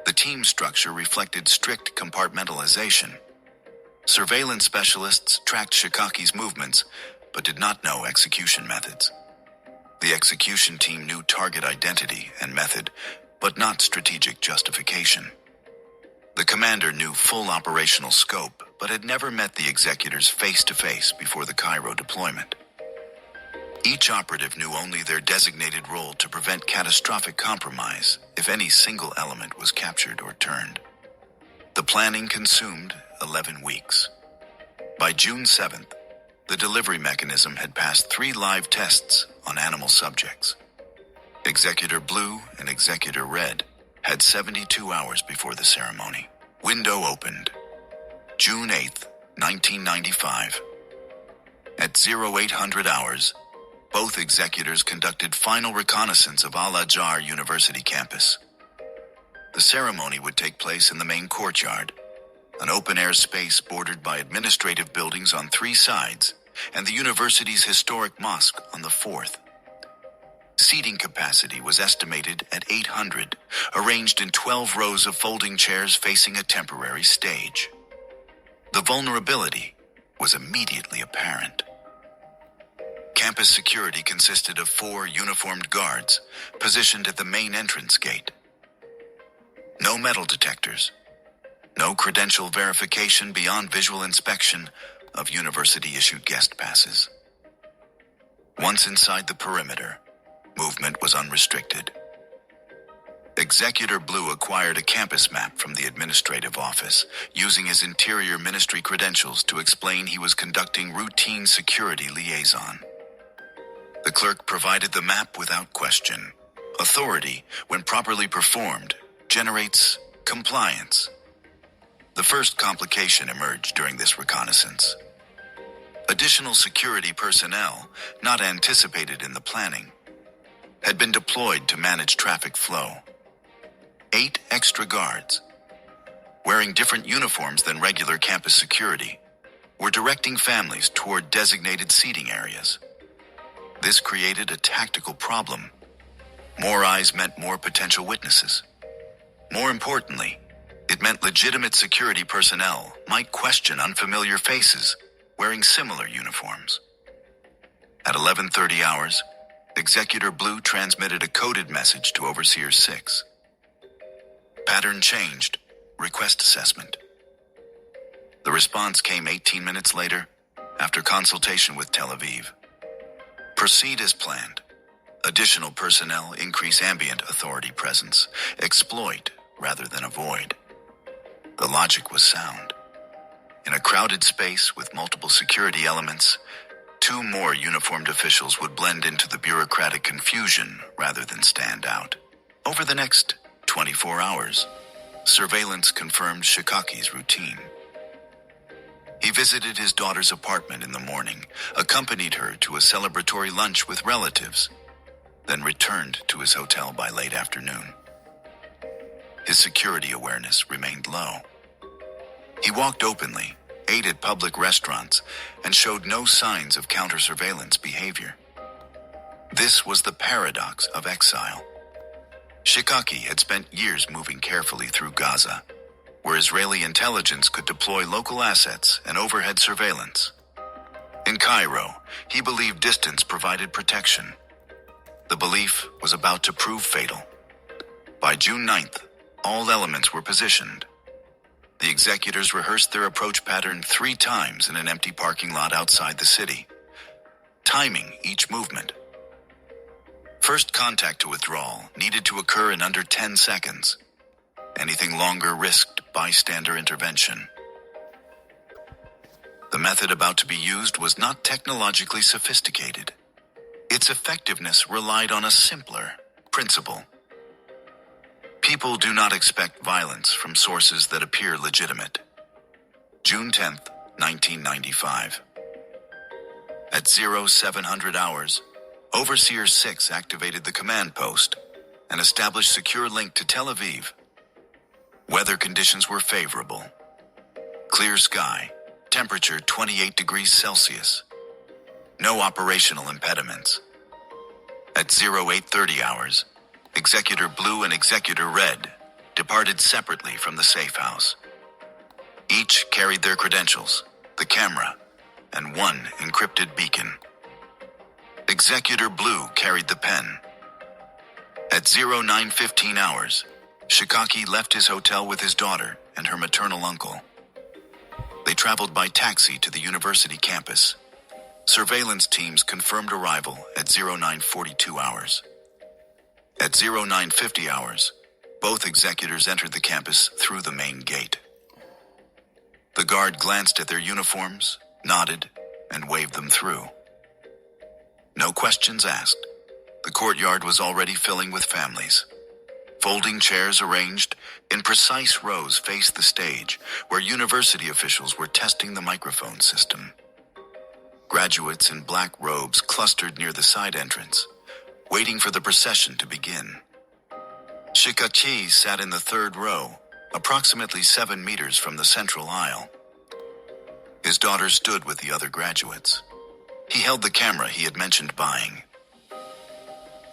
The team structure reflected strict compartmentalization. Surveillance specialists tracked Shikaki's movements, but did not know execution methods. The execution team knew target identity and method, but not strategic justification. The commander knew full operational scope, but had never met the executors face-to-face before the Cairo deployment. Each operative knew only their designated role to prevent catastrophic compromise if any single element was captured or turned. The planning consumed 11 weeks. By June 7th, the delivery mechanism had passed 3 live tests on animal subjects. Executor Blue and Executor Red had 72 hours before the ceremony. Window opened. June 8, 1995. At 0800 hours, both executors conducted final reconnaissance of Al-Azhar University campus. The ceremony would take place in the main courtyard, an open-air space bordered by administrative buildings on 3 sides and the university's historic mosque on the 4th. Seating capacity was estimated at 800, arranged in 12 rows of folding chairs facing a temporary stage. The vulnerability was immediately apparent. Campus security consisted of 4 uniformed guards positioned at the main entrance gate. No metal detectors, no credential verification beyond visual inspection of university-issued guest passes. Once inside the perimeter, movement was unrestricted. Executor Blue acquired a campus map from the administrative office, using his interior ministry credentials to explain he was conducting routine security liaison. The clerk provided the map without question. Authority, when properly performed, generates compliance. The first complication emerged during this reconnaissance. Additional security personnel, not anticipated in the planning, had been deployed to manage traffic flow. 8 extra guards, wearing different uniforms than regular campus security, were directing families toward designated seating areas. This created a tactical problem. More eyes meant more potential witnesses. More importantly, it meant legitimate security personnel might question unfamiliar faces wearing similar uniforms. At 11:30 hours, Executor Blue transmitted a coded message to Overseer 6. Pattern changed. Request assessment. The response came 18 minutes later, after consultation with Tel Aviv. Proceed as planned. Additional personnel increase ambient authority presence. Exploit rather than avoid. The logic was sound. In a crowded space with multiple security elements, 2 more uniformed officials would blend into the bureaucratic confusion rather than stand out. Over the next 24 hours, surveillance confirmed Shikaki's routine. He visited his daughter's apartment in the morning, accompanied her to a celebratory lunch with relatives, then returned to his hotel by late afternoon. His security awareness remained low. He walked openly, ate at public restaurants, and showed no signs of counter-surveillance behavior. This was the paradox of exile. Shikaki had spent years moving carefully through Gaza, where Israeli intelligence could deploy local assets and overhead surveillance. In Cairo, he believed distance provided protection. The belief was about to prove fatal. By June 9th, all elements were positioned. The executors rehearsed their approach pattern 3 times in an empty parking lot outside the city, timing each movement. First contact to withdrawal needed to occur in under 10 seconds. Anything longer risked bystander intervention. The method about to be used was not technologically sophisticated. Its effectiveness relied on a simpler principle. People do not expect violence from sources that appear legitimate. June 10th, 1995. At 0700 hours, Overseer 6 activated the command post and established secure link to Tel Aviv. Weather conditions were favorable. Clear sky, temperature 28 degrees Celsius. No operational impediments. At 0830 hours, Executor Blue and Executor Red departed separately from the safe house. Each carried their credentials, the camera, and 1 encrypted beacon. Executor Blue carried the pen. At 0915 hours, Shikaki left his hotel with his daughter and her maternal uncle. They traveled by taxi to the university campus. Surveillance teams confirmed arrival at 0942 hours. At 0950 hours, both executors entered the campus through the main gate. The guard glanced at their uniforms, nodded, and waved them through. No questions asked. The courtyard was already filling with families. Folding chairs arranged in precise rows faced the stage, where university officials were testing the microphone system. Graduates in black robes clustered near the side entrance, waiting for the procession to begin. Shikachi sat in the third row, approximately 7 meters from the central aisle. His daughter stood with the other graduates. He held the camera he had mentioned buying.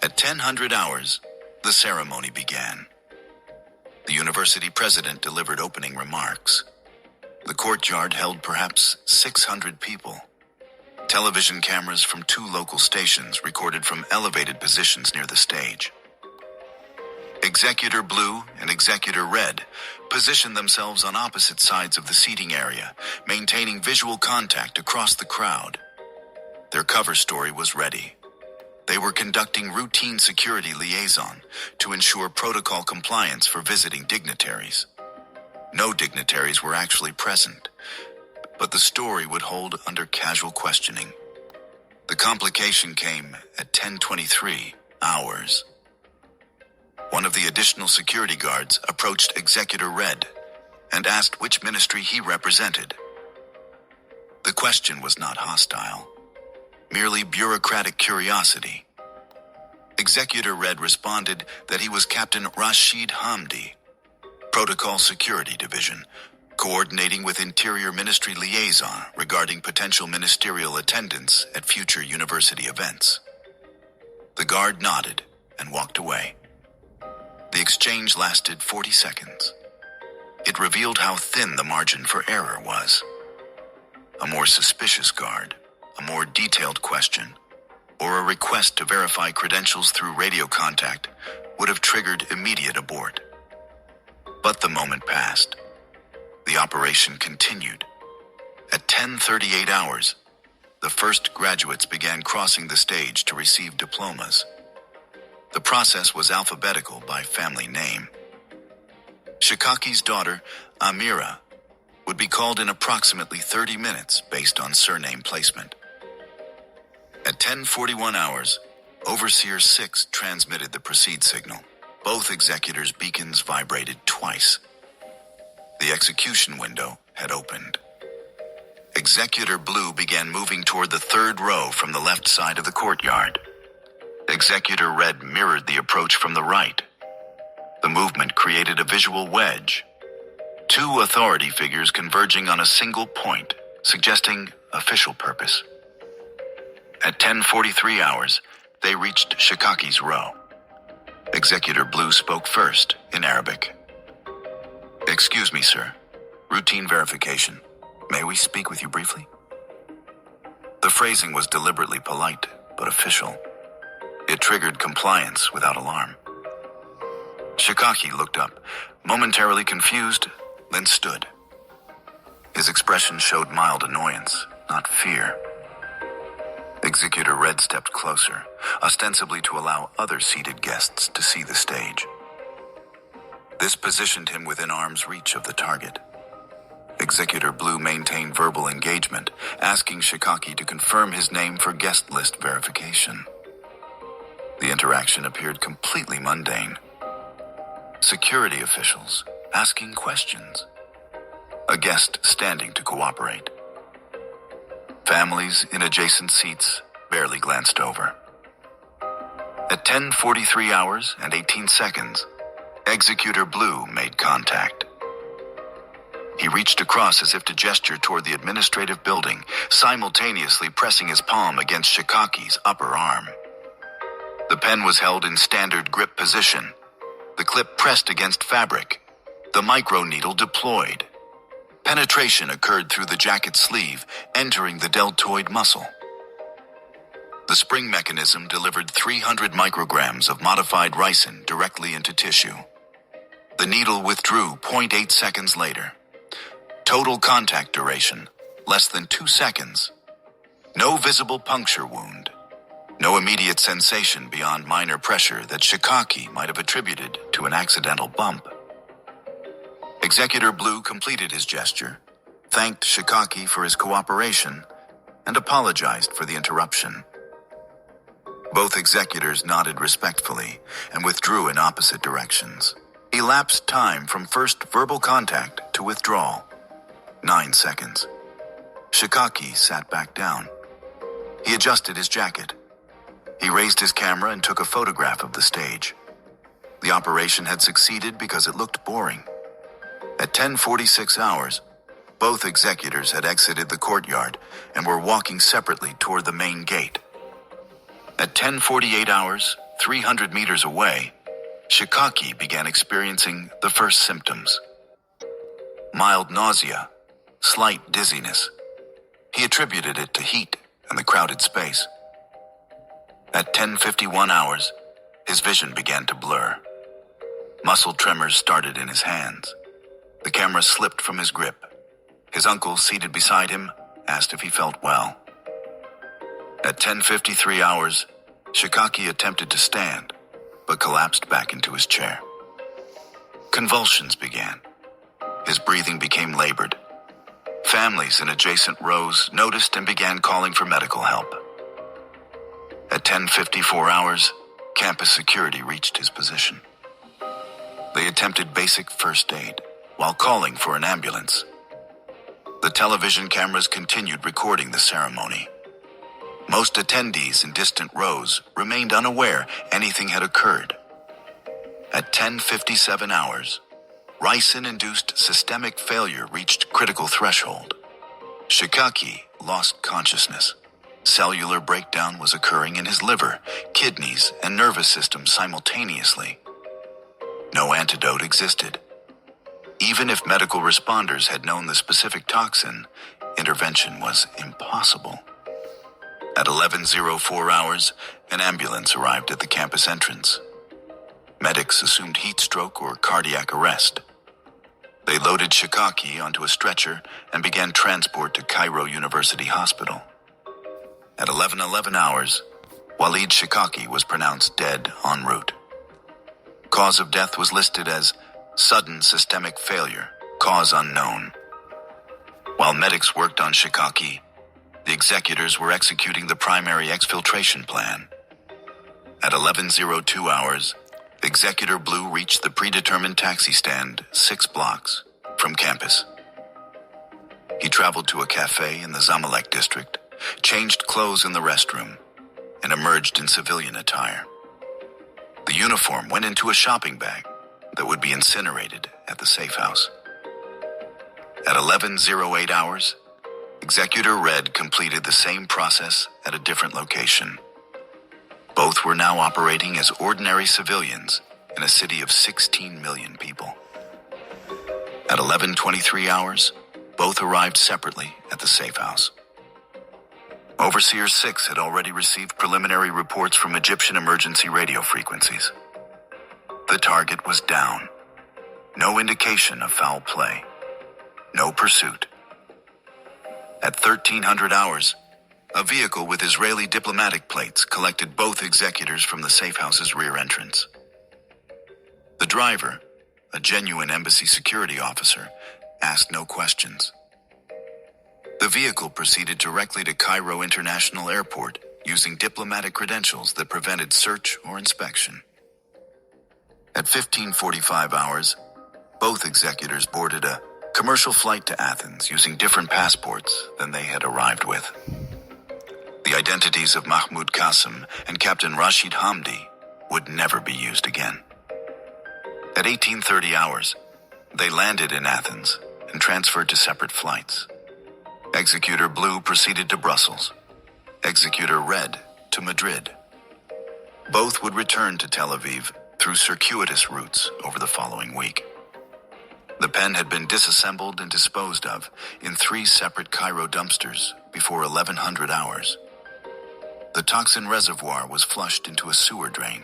At 10:00 hours, the ceremony began. The university president delivered opening remarks. The courtyard held perhaps 600 people. Television cameras from 2 local stations recorded from elevated positions near the stage. Executor Blue and Executor Red positioned themselves on opposite sides of the seating area, maintaining visual contact across the crowd. Their cover story was ready. They were conducting routine security liaison to ensure protocol compliance for visiting dignitaries. No dignitaries were actually present, but the story would hold under casual questioning. The complication came at 10:23 hours. One of the additional security guards approached Executor Red and asked which ministry he represented. The question was not hostile, merely bureaucratic curiosity. Executor Red responded that he was Captain Rashid Hamdi, Protocol Security Division, coordinating with Interior Ministry liaison regarding potential ministerial attendance at future university events. The guard nodded and walked away. The exchange lasted 40 seconds. It revealed how thin the margin for error was. A more suspicious guard, a more detailed question, or a request to verify credentials through radio contact would have triggered immediate abort. But the moment passed. The operation continued. At 10:38 hours, the first graduates began crossing the stage to receive diplomas. The process was alphabetical by family name. Shikaki's daughter, Amira, would be called in approximately 30 minutes based on surname placement. At 10:41 hours, Overseer 6 transmitted the proceed signal. Both executors' beacons vibrated twice. The execution window had opened. Executor Blue began moving toward the third row from the left side of the courtyard. Executor Red mirrored the approach from the right. The movement created a visual wedge. 2 authority figures converging on a single point, suggesting official purpose. At 10:43 hours, they reached Shikaki's row. Executor Blue spoke first in Arabic. "Excuse me, sir. Routine verification. May we speak with you briefly?" The phrasing was deliberately polite, but official. It triggered compliance without alarm. Shikaki looked up, momentarily confused, then stood. His expression showed mild annoyance, not fear. Executor Red stepped closer, ostensibly to allow other seated guests to see the stage. This positioned him within arm's reach of the target. Executor Blue maintained verbal engagement, asking Shikaki to confirm his name for guest list verification. The interaction appeared completely mundane. Security officials asking questions. A guest standing to cooperate. Families in adjacent seats barely glanced over. At 10:43 hours and 18 seconds, Executor Blue made contact. He reached across as if to gesture toward the administrative building, simultaneously pressing his palm against Shikaki's upper arm. The pen was held in standard grip position. The clip pressed against fabric. The microneedle deployed. Penetration occurred through the jacket sleeve, entering the deltoid muscle. The spring mechanism delivered 300 micrograms of modified ricin directly into tissue. The needle withdrew 0.8 seconds later. Total contact duration, less than 2 seconds. No visible puncture wound. No immediate sensation beyond minor pressure that Shikaki might have attributed to an accidental bump. Executor Blue completed his gesture, thanked Shikaki for his cooperation, and apologized for the interruption. Both executors nodded respectfully and withdrew in opposite directions. Elapsed time from first verbal contact to withdrawal, 9 seconds. Shikaki sat back down. He adjusted his jacket. He raised his camera and took a photograph of the stage. The operation had succeeded because it looked boring. At 10:46 hours, both executors had exited the courtyard and were walking separately toward the main gate. At 10:48 hours, 300 meters away, Shikaki began experiencing the first symptoms. Mild nausea, slight dizziness. He attributed it to heat and the crowded space. At 10:51 hours, his vision began to blur. Muscle tremors started in his hands. The camera slipped from his grip. His uncle, seated beside him, asked if he felt well. At 10:53 hours, Shikaki attempted to stand, but collapsed back into his chair. Convulsions began. His breathing became labored. Families in adjacent rows noticed and began calling for medical help. At 10:54 hours, campus security reached his position. They attempted basic first aid while calling for an ambulance. The television cameras continued recording the ceremony. Most attendees in distant rows remained unaware anything had occurred. At 10:57 hours, ricin-induced systemic failure reached critical threshold. Shikaki lost consciousness. Cellular breakdown was occurring in his liver, kidneys, and nervous system simultaneously. No antidote existed. Even if medical responders had known the specific toxin, intervention was impossible. At 11:04 hours, an ambulance arrived at the campus entrance. Medics assumed heat stroke or cardiac arrest. They loaded Shikaki onto a stretcher and began transport to Cairo University Hospital. At 11:11 hours, Walid Shikaki was pronounced dead en route. Cause of death was listed as sudden systemic failure, cause unknown. While medics worked on Shikaki, the executors were executing the primary exfiltration plan. At 11:02 hours, Executor Blue reached the predetermined taxi stand 6 blocks from campus. He traveled to a cafe in the Zamalek district, changed clothes in the restroom, and emerged in civilian attire. The uniform went into a shopping bag that would be incinerated at the safe house. At 11:08 hours, Executor Red completed the same process at a different location. Both were now operating as ordinary civilians in a city of 16 million people. At 11:23 hours, both arrived separately at the safe house. Overseer 6 had already received preliminary reports from Egyptian emergency radio frequencies. The target was down. No indication of foul play. No pursuit. At 1300 hours, a vehicle with Israeli diplomatic plates collected both executors from the safe house's rear entrance. The driver, a genuine embassy security officer, asked no questions. The vehicle proceeded directly to Cairo International Airport using diplomatic credentials that prevented search or inspection. At 15:45 hours, both executors boarded a commercial flight to Athens using different passports than they had arrived with. The identities of Mahmoud Qasim and Captain Rashid Hamdi would never be used again. At 18:30 hours, they landed in Athens and transferred to separate flights. Executor Blue proceeded to Brussels. Executor Red to Madrid. Both would return to Tel Aviv through circuitous routes over the following week. The pen had been disassembled and disposed of in 3 separate Cairo dumpsters before 1100 hours. The toxin reservoir was flushed into a sewer drain.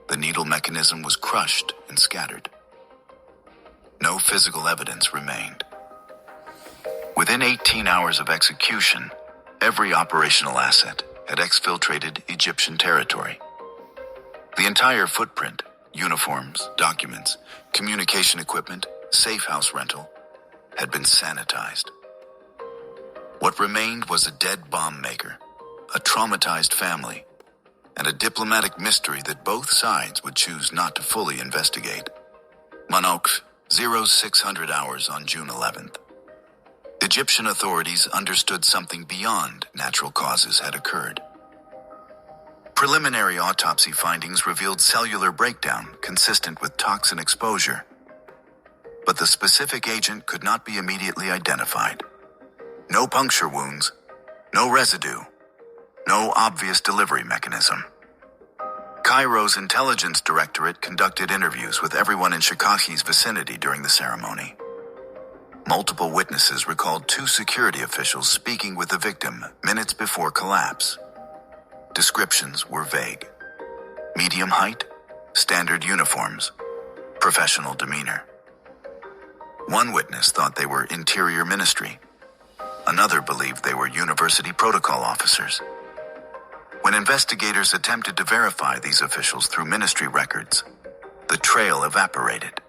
The needle mechanism was crushed and scattered. No physical evidence remained. Within 18 hours of execution, every operational asset had exfiltrated Egyptian territory. The entire footprint, uniforms, documents, communication equipment, safe house rental, had been sanitized. What remained was a dead bomb maker, a traumatized family, and a diplomatic mystery that both sides would choose not to fully investigate. Monok, 0600 hours on June 11th. Egyptian authorities understood something beyond natural causes had occurred. Preliminary autopsy findings revealed cellular breakdown consistent with toxin exposure, but the specific agent could not be immediately identified. No puncture wounds, no residue, no obvious delivery mechanism. Cairo's intelligence directorate conducted interviews with everyone in Shikaki's vicinity during the ceremony. Multiple witnesses recalled 2 security officials speaking with the victim minutes before collapse. Descriptions were vague. Medium height, standard uniforms, professional demeanor. One witness thought they were interior ministry. Another believed they were university protocol officers. When investigators attempted to verify these officials through ministry records, the trail evaporated.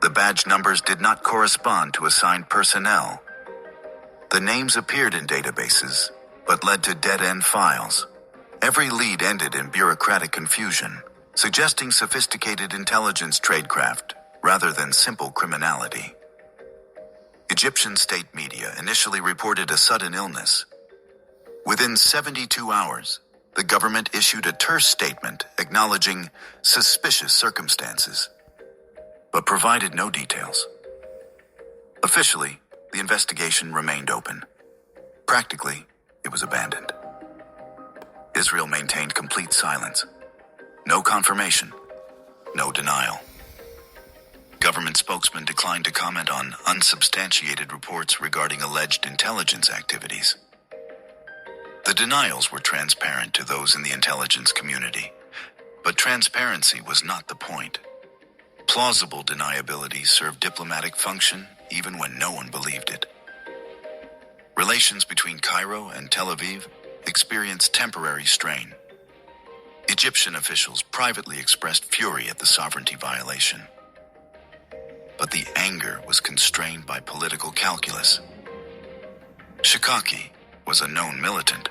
The badge numbers did not correspond to assigned personnel. The names appeared in databases, but led to dead-end files. Every lead ended in bureaucratic confusion, suggesting sophisticated intelligence tradecraft rather than simple criminality. Egyptian state media initially reported a sudden illness. Within 72 hours, the government issued a terse statement acknowledging suspicious circumstances, but provided no details. Officially, the investigation remained open. Practically, it was abandoned. Israel maintained complete silence. No confirmation, no denial. Government spokesman declined to comment on unsubstantiated reports regarding alleged intelligence activities. The denials were transparent to those in the intelligence community, but transparency was not the point. Plausible deniability served diplomatic function even when no one believed it. Relations between Cairo and Tel Aviv experienced temporary strain. Egyptian officials privately expressed fury at the sovereignty violation. But the anger was constrained by political calculus. Shikaki was a known militant.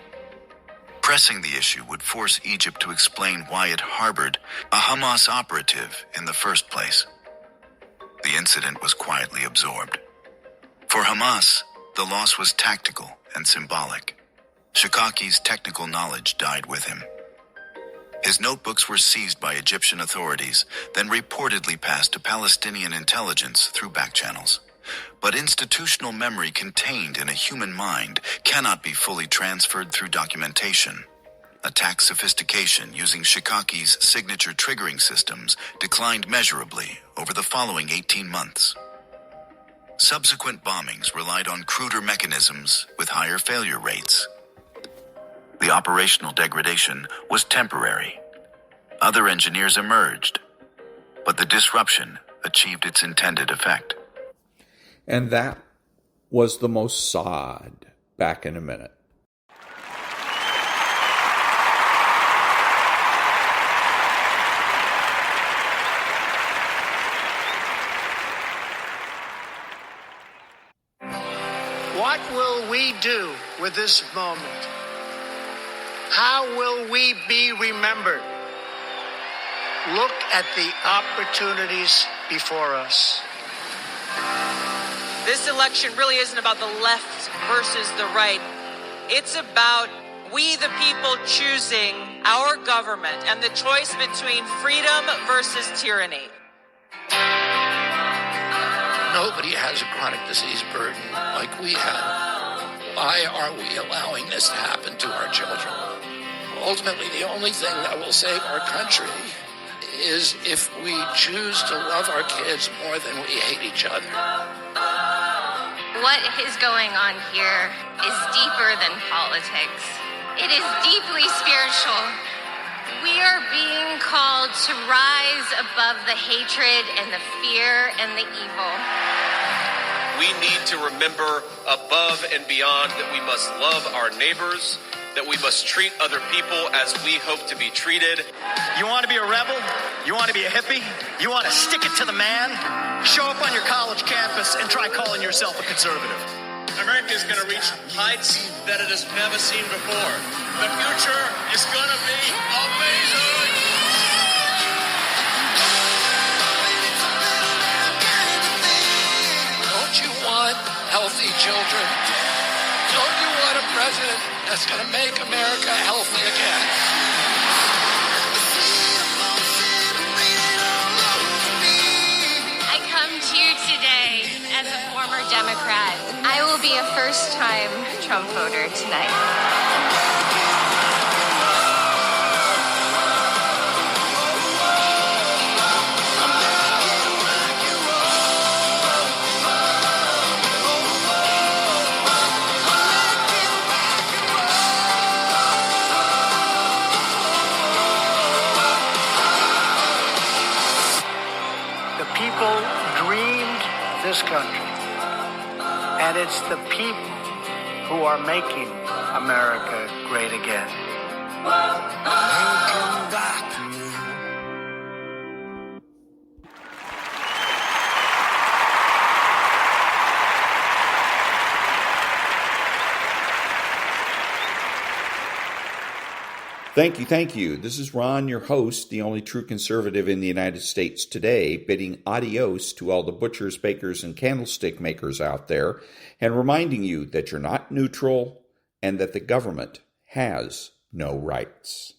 Pressing the issue would force Egypt to explain why it harbored a Hamas operative in the first place. The incident was quietly absorbed. For Hamas, the loss was tactical and symbolic. Shikaki's technical knowledge died with him. His notebooks were seized by Egyptian authorities, then reportedly passed to Palestinian intelligence through back channels. But institutional memory contained in a human mind cannot be fully transferred through documentation. Attack sophistication using Shikaki's signature triggering systems declined measurably over the following 18 months. Subsequent bombings relied on cruder mechanisms with higher failure rates. The operational degradation was temporary. Other engineers emerged, but the disruption achieved its intended effect. And that was the Mossad. Back in a minute. What will we do with this moment? How will we be remembered? Look at the opportunities before us. This election really isn't about the left versus the right. It's about we the people choosing our government and the choice between freedom versus tyranny. Nobody has a chronic disease burden like we have. Why are we allowing this to happen to our children? Ultimately, the only thing that will save our country is if we choose to love our kids more than we hate each other. What is going on here is deeper than politics. It is deeply spiritual. We are being called to rise above the hatred and the fear and the evil. We need to remember above and beyond that we must love our neighbors, that we must treat other people as we hope to be treated. You want to be a rebel? You want to be a hippie? You want to stick it to the man? Show up on your college campus and try calling yourself a conservative. America is going to reach heights that it has never seen before. The future is going to be amazing. Don't you want healthy children? Don't you want a president that's going to make America healthy again? I come to you today as a former Democrat. I will be a first-time Trump voter tonight. People dreamed this country, and it's the people who are making America great again. Thank you. This is Ron, your host, the only true conservative in the United States today, bidding adios to all the butchers, bakers, and candlestick makers out there, and reminding you that you're not neutral and that the government has no rights.